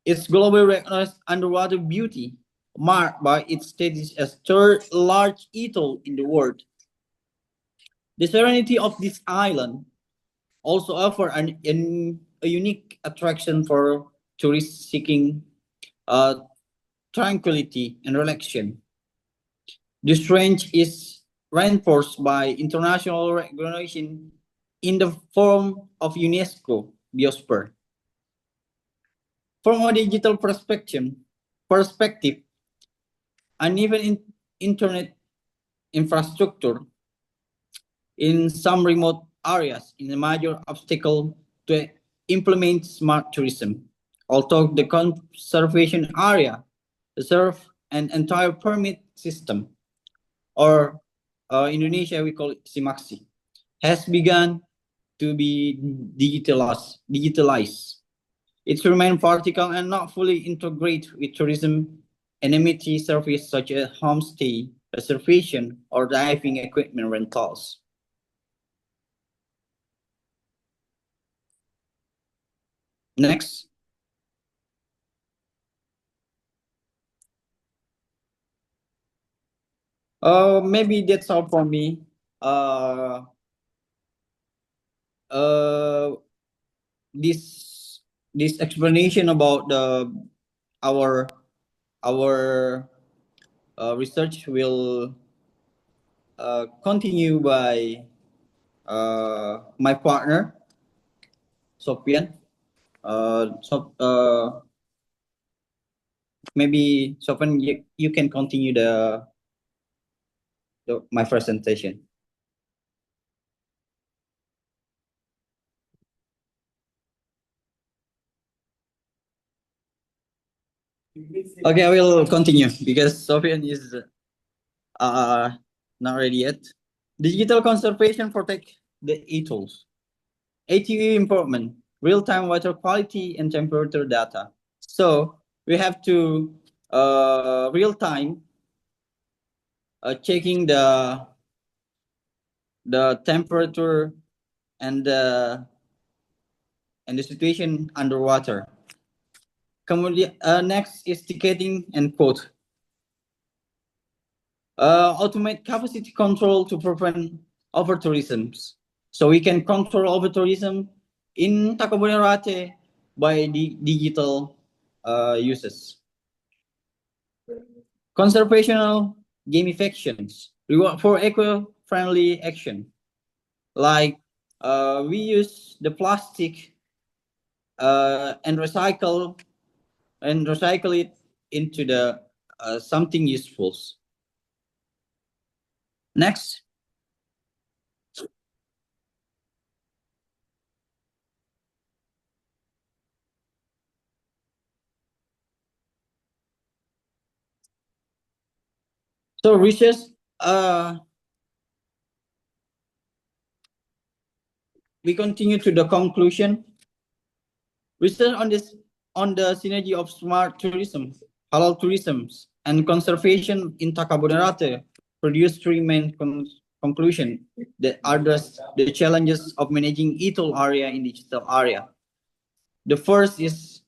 Its globally recognized underwater beauty, marked by its status as third large atoll in the world. The serenity of this island also offers a unique attraction for tourists seeking tranquility and relaxation. This range is reinforced by international recognition in the form of UNESCO Biosphere. From a digital perspective, uneven internet infrastructure in some remote areas is a major obstacle to implement smart tourism. Although the conservation area reserve an entire permit system, or Indonesia we call it SIMAXI, has begun to be digitalized. It remains vertical and not fully integrated with tourism amenity services such as homestay, reservation, or diving equipment rentals. Next. Maybe that's all for me. This explanation about our research will continue by my partner Sofian. Maybe Sofian, you can continue my presentation. Okay, I will continue because Sofian is not ready yet. Digital conservation protect the atolls. ATV improvement, real-time water quality and temperature data. So we have to real-time checking the temperature and the situation underwater. Next is ticketing and quote. Automate capacity control to prevent over-tourism. So we can control over-tourism in Takabonerate by the digital uses. Conservational gamifications, reward for eco-friendly action. Like we use the plastic and recycle it into the something useful. Next. So research, uh, we continue to the conclusion. Research on the synergy of smart tourism, halal tourism, and conservation in Takabonerate produced three main conclusions that address the challenges of managing e-toll area in digital area. The first is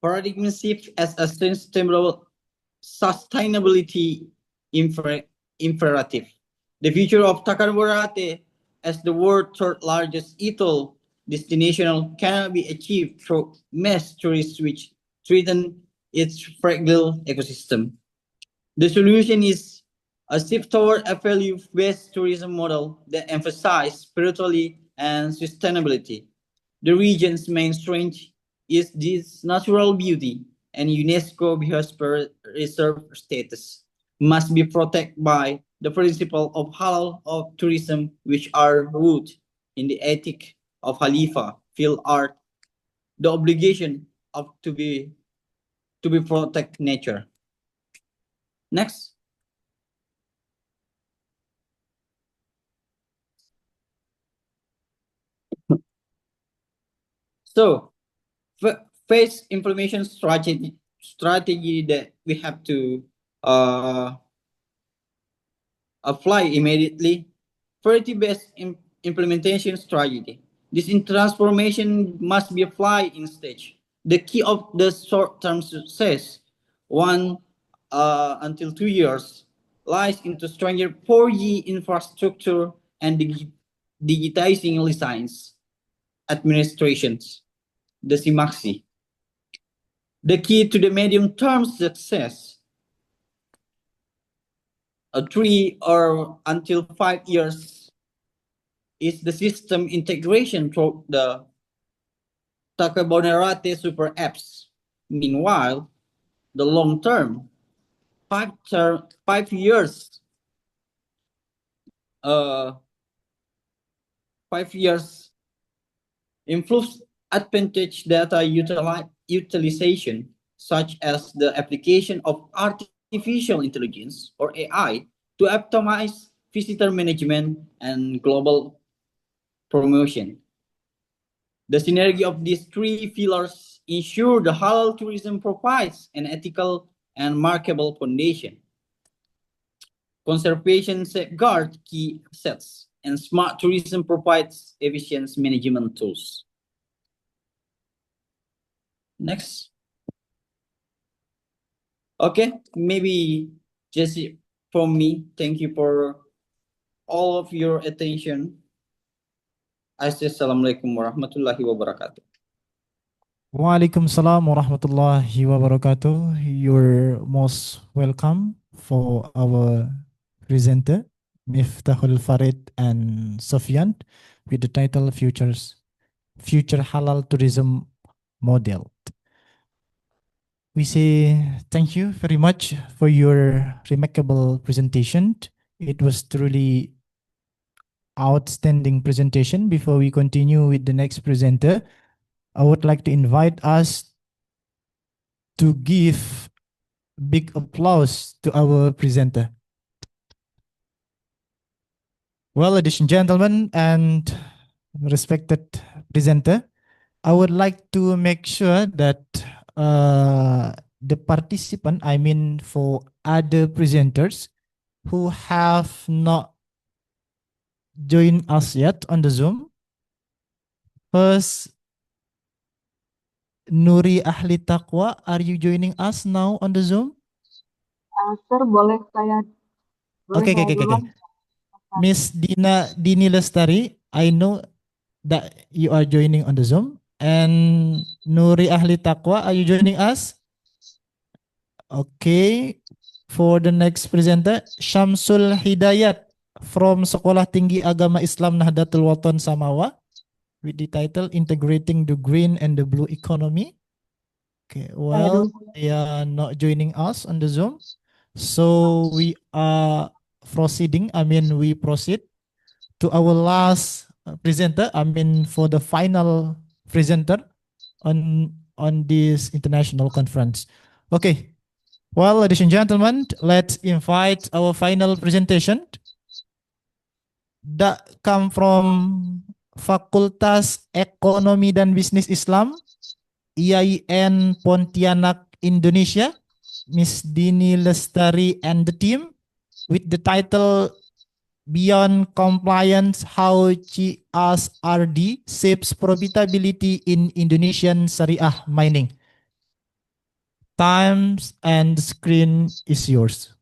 paradigm shift as a sustainability imperative. The future of Takabonerate as the world's third largest e-toll destination cannot be achieved through mass tourists which threaten its fragile ecosystem. The solution is a shift toward a value-based tourism model that emphasizes spirituality and sustainability. The region's main strength is this natural beauty, and UNESCO Biosphere Reserve status must be protected by the principle of halal of tourism, which are rooted in the ethic of Khalifa, field art, the obligation of to be protect nature. Next. So, phase implementation strategy that we have to apply immediately. Priority-based implementation strategy. This transformation must be applied in stage. The key of the short-term success, 1 until 2 years, lies into stronger 4G infrastructure and digitizing license administrations, the SIMAXI. The key to the medium-term success, 3 or until 5 years, is the system integration through the Takabonerate super apps. Meanwhile, the long-term, 5 years, 5 years improves advantage data utilization, such as the application of artificial intelligence or AI to optimize visitor management and global promotion. The synergy of these three pillars ensure the halal tourism provides an ethical and marketable foundation. Conservation safeguards key assets, and smart tourism provides efficient management tools. Next. Okay, maybe just from me, thank you for all of your attention. Assalamualaikum warahmatullahi wabarakatuh. Waalaikumsalam warahmatullahi wabarakatuh. You're most welcome for our presenter, Miftahul Farid and Sofyan, with the title Future Halal Tourism Model. We say thank you very much for your remarkable presentation. It was truly outstanding presentation. Before we continue with the next presenter, I would like to invite us to give big applause to our presenter. Well, ladies and gentlemen, and respected presenter, I would like to make sure that the participant, I mean for other presenters who have not joined us yet on the Zoom, first, Nuri Ahli Taqwa, are you joining us now on the Zoom? Sir, boleh saya Okay. Miss Dini Lestari, I know that you are joining on the Zoom. And Nuri Ahli Taqwa, are you joining us? Okay. For the next presenter, Syamsul Hidayat from Sekolah Tinggi Agama Islam Nahdlatul Watan Samawa with the title Integrating the Green and the Blue Economy. Okay, well, they are not joining us on the Zoom. So we are proceeding, we proceed to our last presenter, for the final presenter on this international conference. Okay. Well, ladies and gentlemen, let's invite our final presentation that come from Fakultas Ekonomi dan Bisnis Islam, IAIN Pontianak, Indonesia, Miss Dini Lestari and the team with the title Beyond Compliance, How CSRD Shapes Profitability in Indonesian Syariah Mining. Times and screen is yours.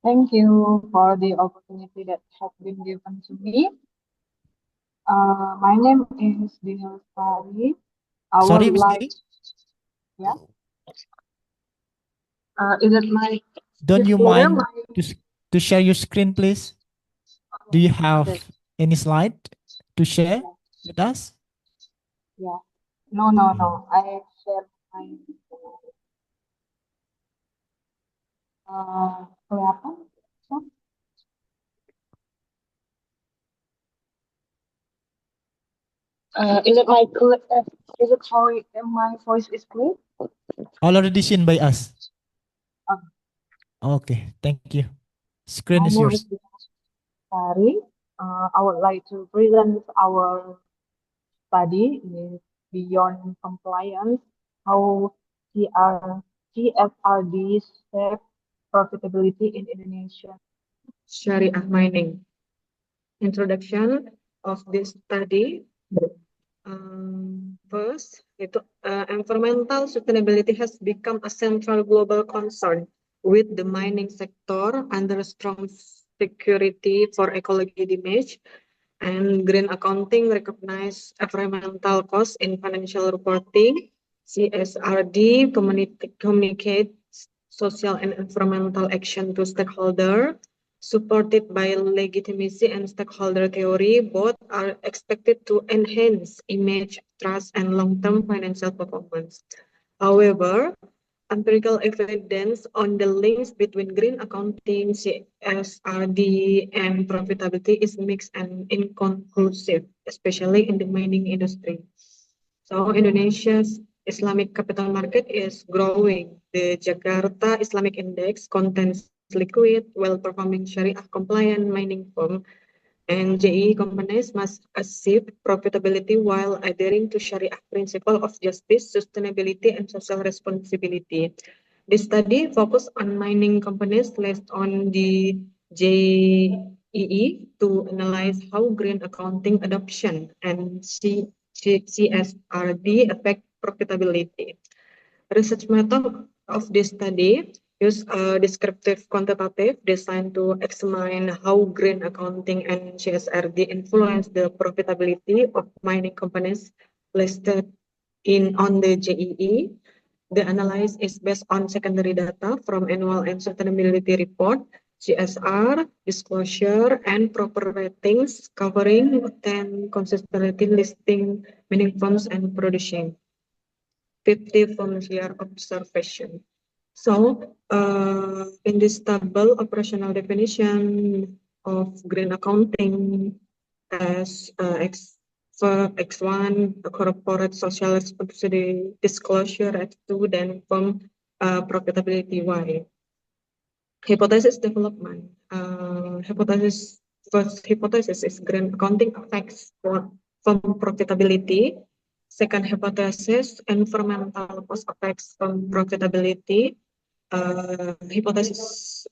Thank you for the opportunity that has been given to me. My name is Dini Lestari. I Sorry, would Miss like, Dini, yeah. Is it my, don't is you clear mind my, to share your screen, please? Do you have okay, any slide to share with us? yeah. No, I share my, kelihatan? So, is it my, is it how my voice is clear? Already seen by us. Um, Okay, thank you. Screen My is name yours. is Dini Lestari. I would like to present our study is beyond compliance, how CSRD shape profitability in Indonesian Sharia mining. Introduction of this study. First, environmental sustainability has become a central global concern with the mining sector under strong security for ecology damage and green accounting recognize environmental costs in financial reporting. CSRD communicates social and environmental action to stakeholder. Supported by legitimacy and stakeholder theory, both are expected to enhance image, trust, and long-term financial performance. However, empirical evidence on the links between green accounting, CSRD, and profitability is mixed and inconclusive, especially in the mining industry. So Indonesia's Islamic capital market is growing. The Jakarta Islamic Index contains liquid, well-performing Sharia-compliant mining firm, and JE companies must achieve profitability while adhering to Sharia principle of justice, sustainability, and social responsibility. The study focused on mining companies based on the JEE to analyze how green accounting adoption and CSRD affect profitability. Research method of this study use a descriptive quantitative designed to examine how green accounting and CSRD influence the profitability of mining companies listed on the JEE. The analysis is based on secondary data from annual and sustainability report, CSR, disclosure, and proper ratings covering 10 consistently listing mining firms and producing 50 from here observation. So, in this table, operational definition of green accounting as X1, corporate social responsibility disclosure, X2, then from profitability Y. Hypothesis development. First hypothesis is green accounting affects from profitability. Second hypothesis, environmental cost effects from profitability. Third hypothesis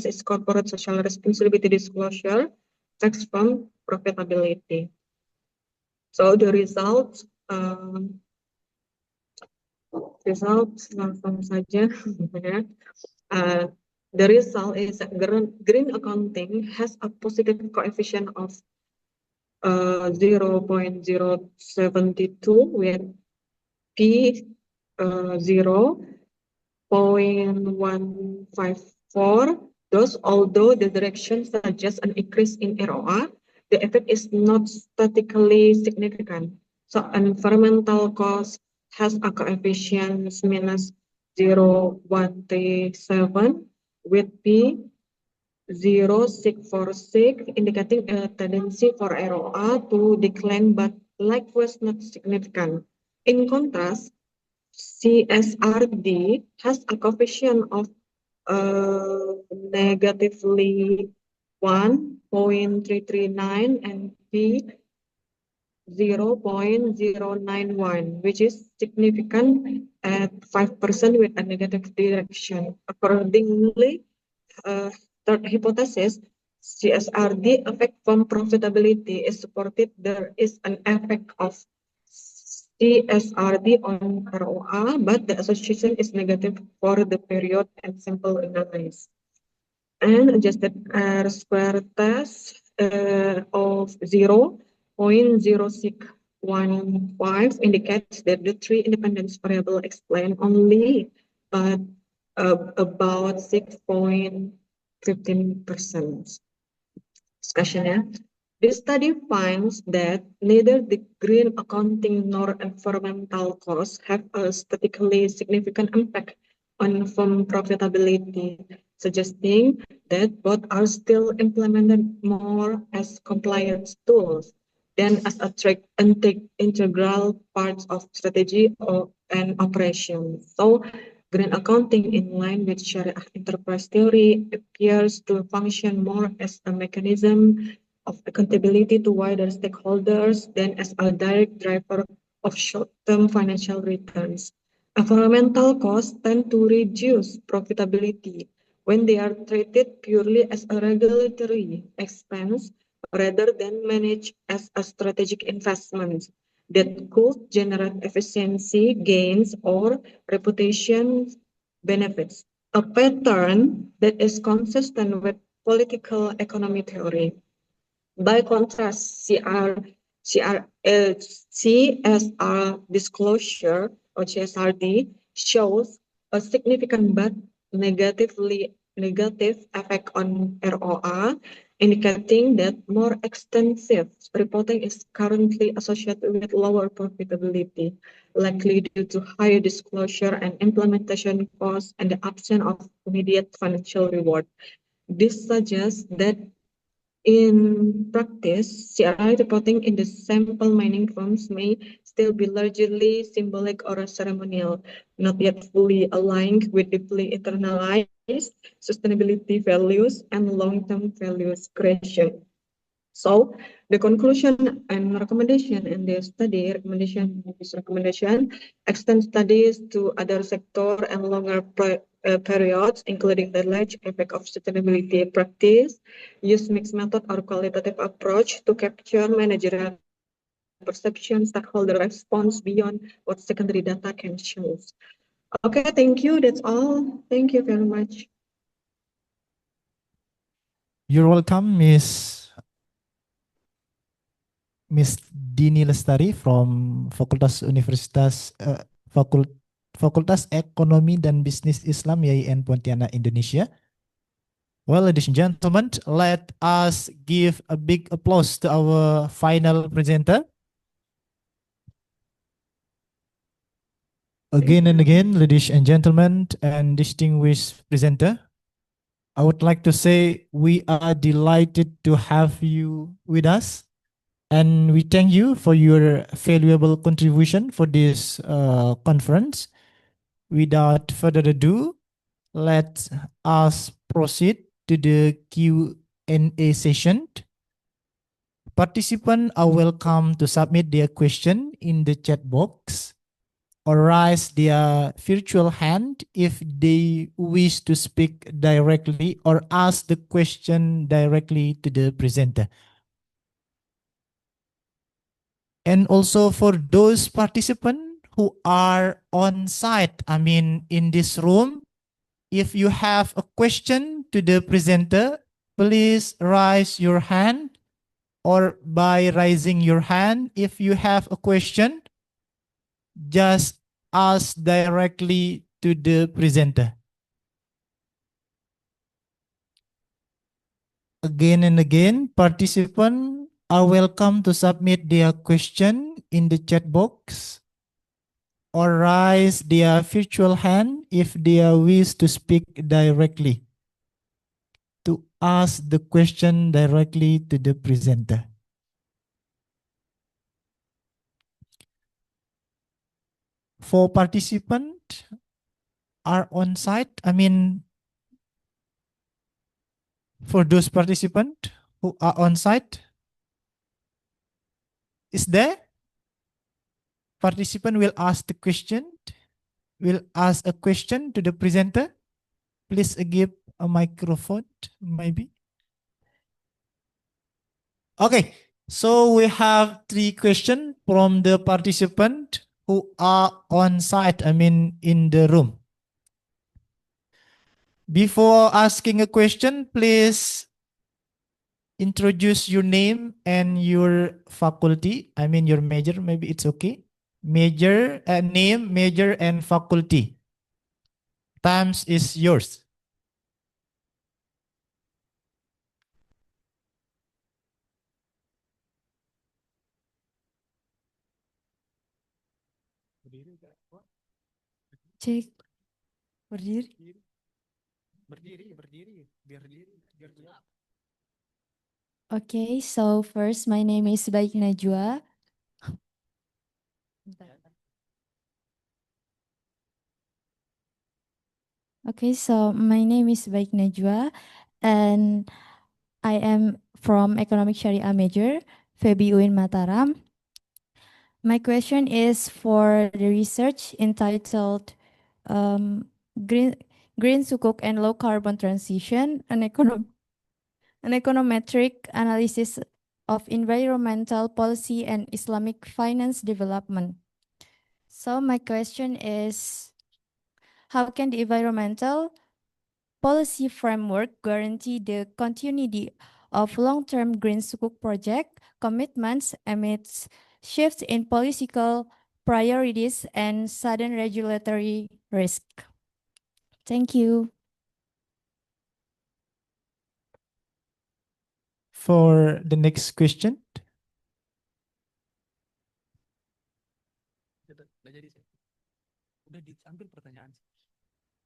is corporate social responsibility disclosure effects from profitability. So the results langsung saja. The result is that green accounting has a positive coefficient of 0.072 with P 0.154. Thus, although the direction suggests an increase in ROA, the effect is not statistically significant. So, environmental cost has a coefficient minus 0.137 with P 0.646, indicating a tendency for ROA to decline, but likewise not significant. In contrast, CSRD has a coefficient of negatively 1.339 and P 0.091, which is significant at 5% with a negative direction. Accordingly, third hypothesis, CSRD effect from profitability is supported. There is an effect of CSRD on ROA, but the association is negative for the period and sample analysis. And adjusted R-square test of 0.0615 indicates that the three independence variable explain only about 6.15%. Discussion. This study finds that neither the green accounting nor environmental costs have a statistically significant impact on firm profitability, suggesting that both are still implemented more as compliance tools than as integral parts of strategy and operation. So, green accounting, in line with Sharia enterprise theory, appears to function more as a mechanism of accountability to wider stakeholders than as a direct driver of short-term financial returns. Environmental costs tend to reduce profitability when they are treated purely as a regulatory expense rather than managed as a strategic investment that could generate efficiency gains or reputation benefits, a pattern that is consistent with political economy theory. By contrast, CSR disclosure or CSRD shows a significant but negative effect on ROA, indicating that more extensive reporting is currently associated with lower profitability, likely due to higher disclosure and implementation costs and the absence of immediate financial reward. This suggests that in practice, CRI reporting in the sample mining firms may still be largely symbolic or ceremonial, not yet fully aligned with deeply internalized sustainability values and long-term values creation. So the conclusion and recommendation in this study, recommendation extend studies to other sector and longer periods, including the large effect of sustainability practice, use mixed method or qualitative approach to capture managerial perception, stakeholder response beyond what secondary data can show. Okay, thank you. That's all. Thank you very much. You're welcome, Miss Dini Lestari from Fakultas Ekonomi dan Bisnis Islam YIN Pontianak, Indonesia. Well, ladies and gentlemen, let us give a big applause to our final presenter. Again and again, ladies and gentlemen, and distinguished presenter, I would like to say we are delighted to have you with us, and we thank you for your valuable contribution for this conference. Without further ado, let us proceed to the Q&A session. Participants are welcome to submit their question in the chat box or raise their virtual hand if they wish to speak directly or ask the question directly to the presenter. And also for those participants who are on site, I mean in this room, if you have a question to the presenter, please raise your hand, or by raising your hand, if you have a question, just ask directly to the presenter. Again and again, participants are welcome to submit their question in the chat box or raise their virtual hand if they wish to speak directly, to ask the question directly to the presenter. For participant are on site, I mean, for those participant who are on site, is there? Participant will ask the question, will ask a question to the presenter. Please give a microphone, maybe. Okay, so we have 3 questions from the participant who are on site, I mean in the room. Before asking a question, please introduce your name and your faculty, I mean your major, maybe it's okay. Major, name, major, and faculty. Times is yours. Cek. Berdiri. Okay, so first, my name is Baik Najwa. Okay, so my name is Baik Najwa, and I am from Economic Sharia major, FEBI UIN Mataram. My question is for the research entitled Green Sukuk and Low Carbon Transition, an econometric analysis of environmental policy and Islamic finance development. So my question is, how can the environmental policy framework guarantee the continuity of long-term green sukuk project commitments amidst shifts in political priorities and sudden regulatory risk? Thank you. For the next question.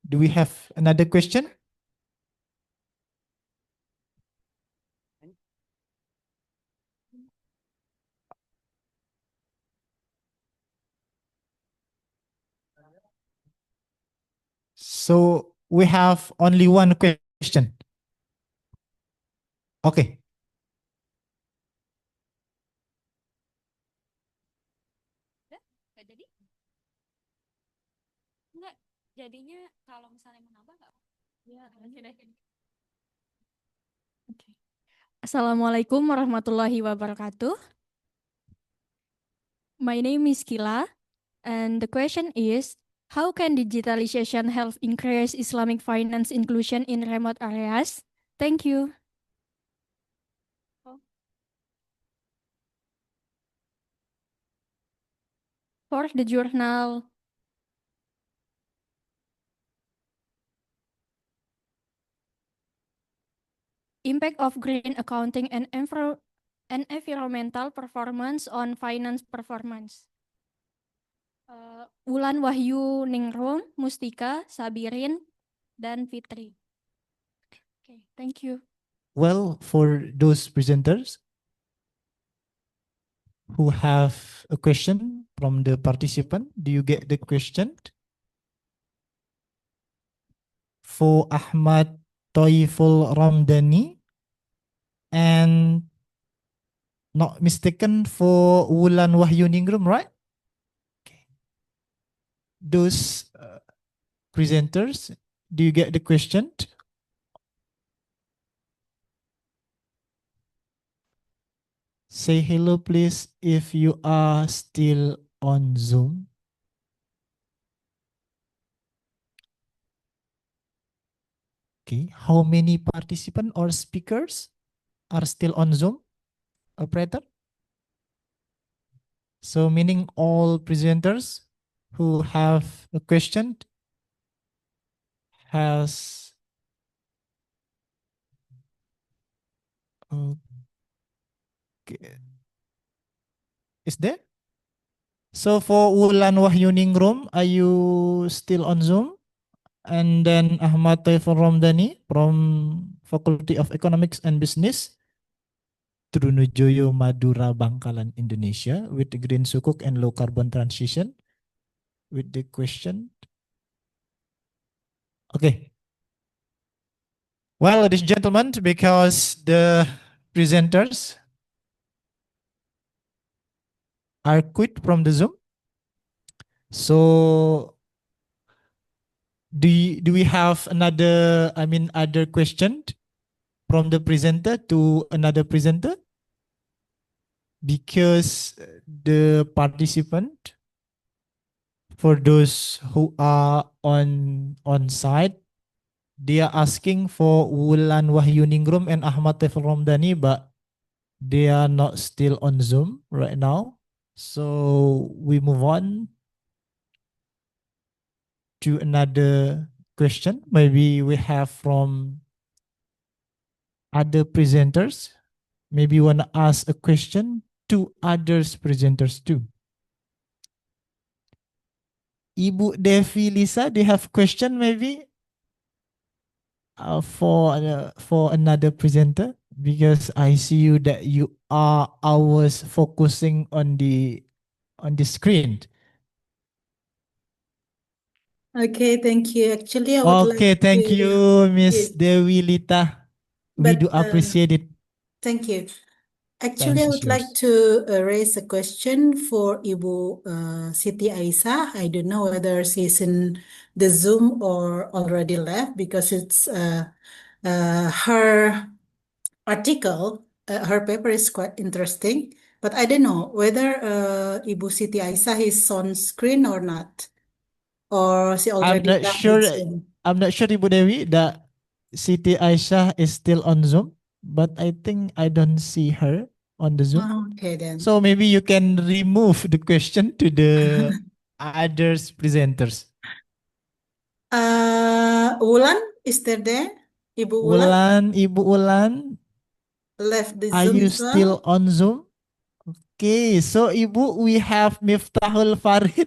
Do we have another question? So we have only one question. Okay. Enggak, jadinya kalau misalnya menambah nggak? Ya, Oke. Assalamualaikum warahmatullahi wabarakatuh. My name is Kila, and the question is, how can digitalization help increase Islamic finance inclusion in remote areas? Thank you. For the journal, Impact of Green Accounting and Environmental Performance on Finance Performance. Wulan Wahyu Ningrum, Mustika, Sabirin, dan Fitri. Okay, thank you. Well, for those presenters who have a question from the participant, do you get the question? For Ahmad Toiful Ramdhani, and not mistaken for Wulan Wahyu Ningrum, right? Okay. Those presenters, do you get the question? Say hello, please, if you are still on Zoom. Okay, how many participants or speakers are still on Zoom, operator? So meaning all presenters who have a question has okay. Is there? So for Wulan Wahyu Ningrum, are you still on Zoom? And then Ahmad Taifur Ramdhani from Faculty of Economics and Business, Trunojoyo Madura Bangkalan, Indonesia, with the green sukuk and low carbon transition. with the question. Okay. Well, ladies and gentlemen, because the presenters are quit from the Zoom, so do we have another, other question from the presenter to another presenter? Because the participant, for those who are on site, they are asking for Wulan Wahyuningrum and Ahmad Taiful Romdani, but they are not still on Zoom right now. So we move on to another question. Maybe we have from other presenters. Maybe you want to ask a question to others presenters too. Ibu Devi Lisa, do you have question maybe for another presenter? Because I see you that you are always focusing on the screen. Okay, thank you. Actually, I would Okay, like thank to, you, Miss yes, Dewi Lita. We but do appreciate it. thank you. Actually, Chance I is would like yours. to raise a question for Ibu Siti Aisyah. I don't know whether she's in the Zoom or already left because it's her article, her paper is quite interesting. But I don't know whether Ibu Siti Aisyah is on screen or not, or she I'm already not left the sure. Zoom. I'm not sure, Ibu Dewi, that Siti Aisyah is still on Zoom, but I think I don't see her on the Zoom. Okay, then. So maybe you can remove the question to the others presenters. Wulan, is there? Ibu Wulan Ibu Ulan, left the are Zoom you as well? still on Zoom? Okay, so Ibu, we have Miftahul Farid,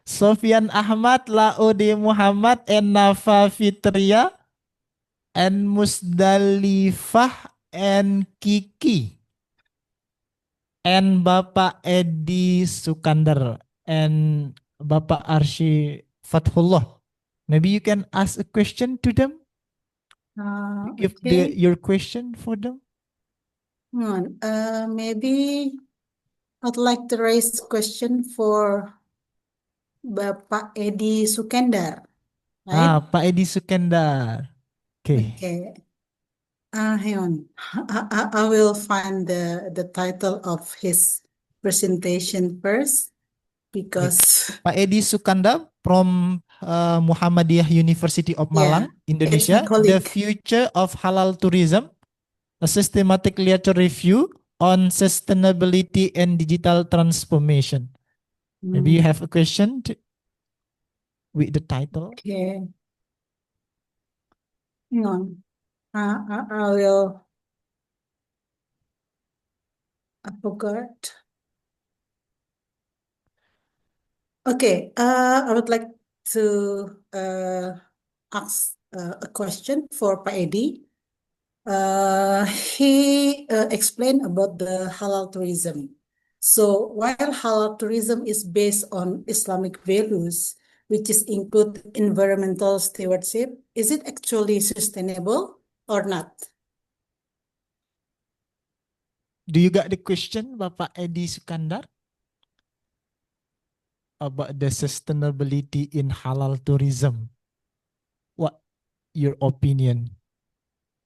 Sofian Ahmad, Laode Muhammad, and Nafa Fitria, and Musdalifah, and Kiki, and Bapak Edi Sukandar, and Bapak Arsy Fathullah. Maybe you can ask a question to them. Give Okay. your question for them. Hang on. Maybe I'd like to raise a question for Bapak Edi Sukandar, right? Pak Edi Sukandar. Okay. Okay. Hang on. I will find the title of his presentation first because Pak Edi Sukandar from Muhammadiyah University of Malang, yeah, it's my Indonesia. The colleague. Future of Halal Tourism, a systematic literature review on sustainability and digital transformation. Maybe you have a question with the title. Okay. Hang on. I will. I forgot. Okay. I would like to ask a question for Pak Edi. He explained about the halal tourism. So while halal tourism is based on Islamic values, which is include environmental stewardship, is it actually sustainable or not? Do you got the question, Bapak Edi Sukandar? About the sustainability in halal tourism. What your opinion?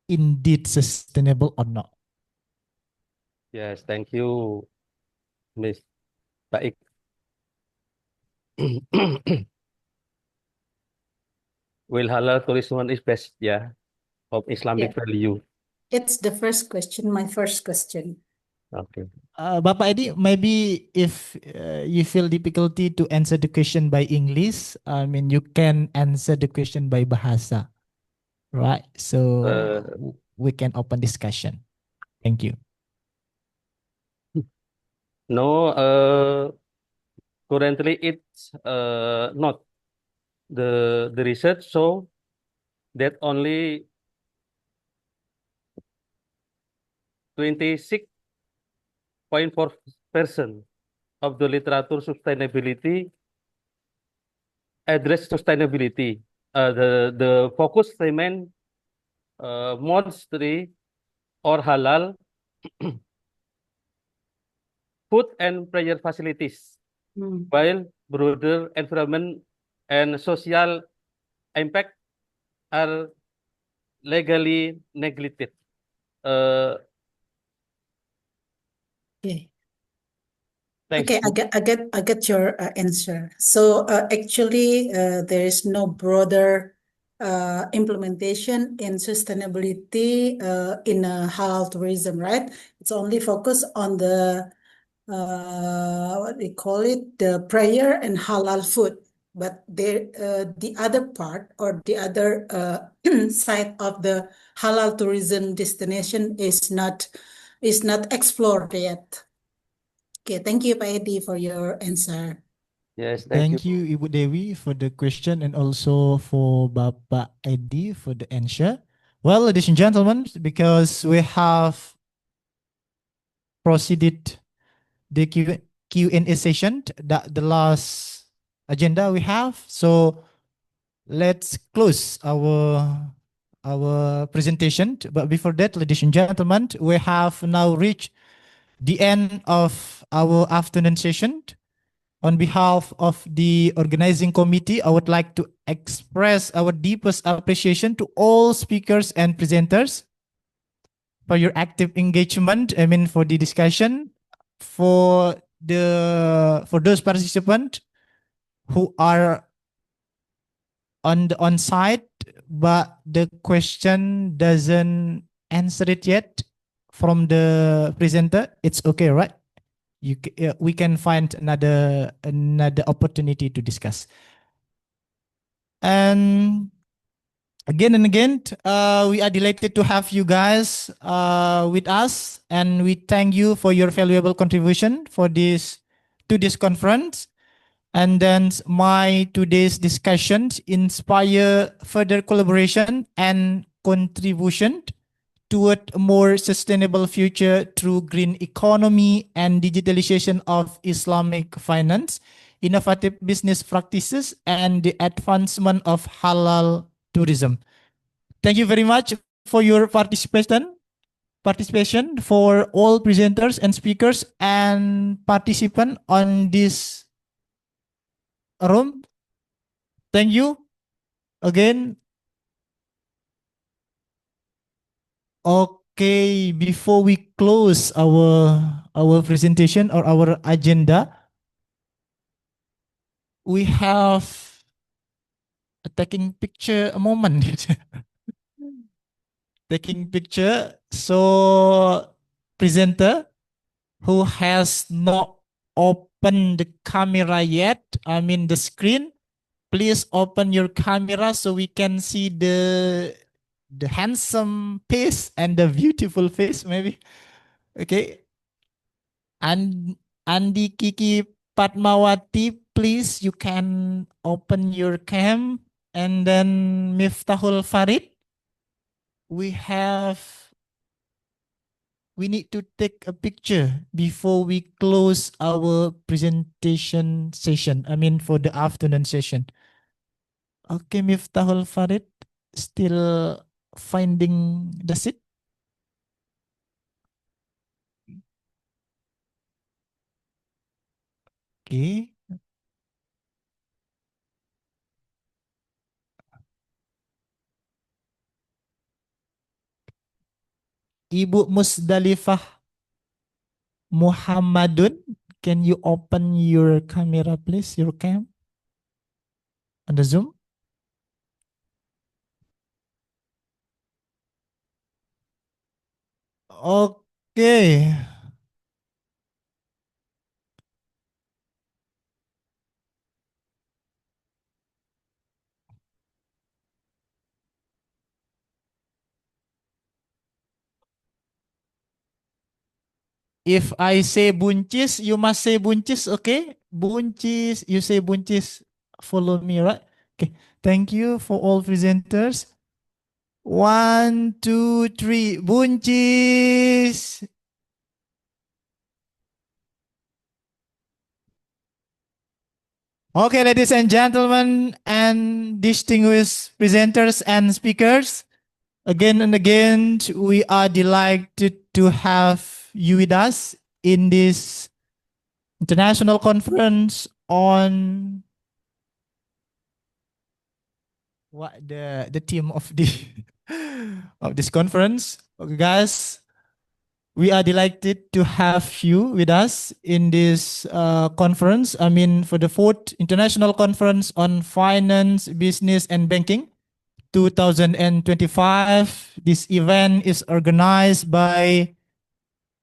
Indeed sustainable or not? Yes, thank you, Miss Baik. Will halal tourism is best, of Islamic Yeah. value. It's the first question, my first question. Okay. Bapak Edi, maybe if you feel difficulty to answer the question by English, you can answer the question by bahasa, right? So we can open discussion. Thank you. No, currently it's not. The research show that only 26.4% of the literature sustainability address sustainability. The focus remain monetary or halal food and prayer facilities, while broader environment and social impact are legally neglected. Okay. Thanks. Okay, I get your answer. So actually, there is no broader implementation in sustainability in halal tourism, right? It's only focused on the what we call it, the prayer and halal food. But there, the other part or the other side of the halal tourism destination is not explored yet. Okay, thank you, Pak Edi, for your answer. Yes, thank Thank you, Ibu Dewi, for the question and also for Bapak Edi for the answer. Well, ladies and gentlemen, because we have proceeded the Q&A session, that the last agenda we have. So let's close our presentation. But before that, ladies and gentlemen, we have now reached the end of our afternoon session. On behalf of the organizing committee, I would like to express our deepest appreciation to all speakers and presenters for your active engagement. I mean, for the discussion, for those participants who are on the on-site, but the question doesn't answer it yet from the presenter. It's okay, right? We can find another opportunity to discuss. And again and again, we are delighted to have you guys with us, and we thank you for your valuable contribution for this conference. And then my today's discussions inspire further collaboration and contribution toward a more sustainable future through green economy and digitalization of Islamic finance, innovative business practices, and the advancement of halal tourism. Thank you very much for your participation for all presenters and speakers and participants on this room. Thank you again. Okay, before we close our presentation or our agenda, we have a taking picture a moment. Taking picture. So presenter who has not opened the camera yet, I mean the screen, please open your camera so we can see the handsome face and the beautiful face maybe. Okay. And Andi Kiki Padmawati, please you can open your cam. And then Miftahul Farid, we need to take a picture before we close our presentation session. I mean for the afternoon session. Okay, Miftahul Farid, still finding the seat. Okay. Ibu Musdalifah Muhammadun, can you open your camera please, your cam on the Zoom? Okay. If I say buncis, you must say buncis, okay? Buncis, you say buncis, follow me, right? Okay, thank you for all presenters. 1, 2, 3, buncis. Okay, ladies and gentlemen, and distinguished presenters and speakers, again and again, we are delighted to have you with us in this international conference on what the theme of the of this conference. Okay, guys, we are delighted to have you with us in this conference. I mean, for the fourth international conference on finance, business, and banking, 2025. This event is organized by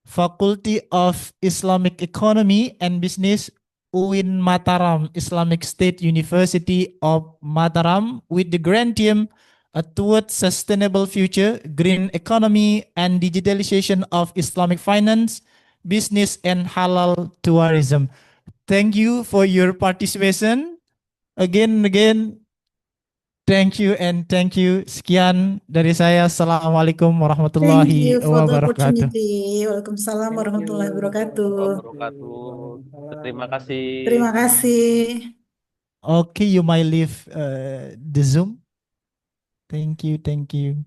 Faculty of Islamic Economy and Business, UIN Mataram, Islamic State University of Mataram, with the grand theme Towards Sustainable Future, Green Economy and Digitalization of Islamic Finance, Business and Halal Tourism. Thank you for your participation. Again and again, thank you and thank you. Sekian dari saya. Assalamualaikum Thank warahmatullahi you for the wabarakatuh. opportunity. Waalaikumsalam warahmatullahi wabarakatuh. Wabarakatuh. Terima kasih. Terima kasih. Okay, you might leave the Zoom. Thank you, thank you.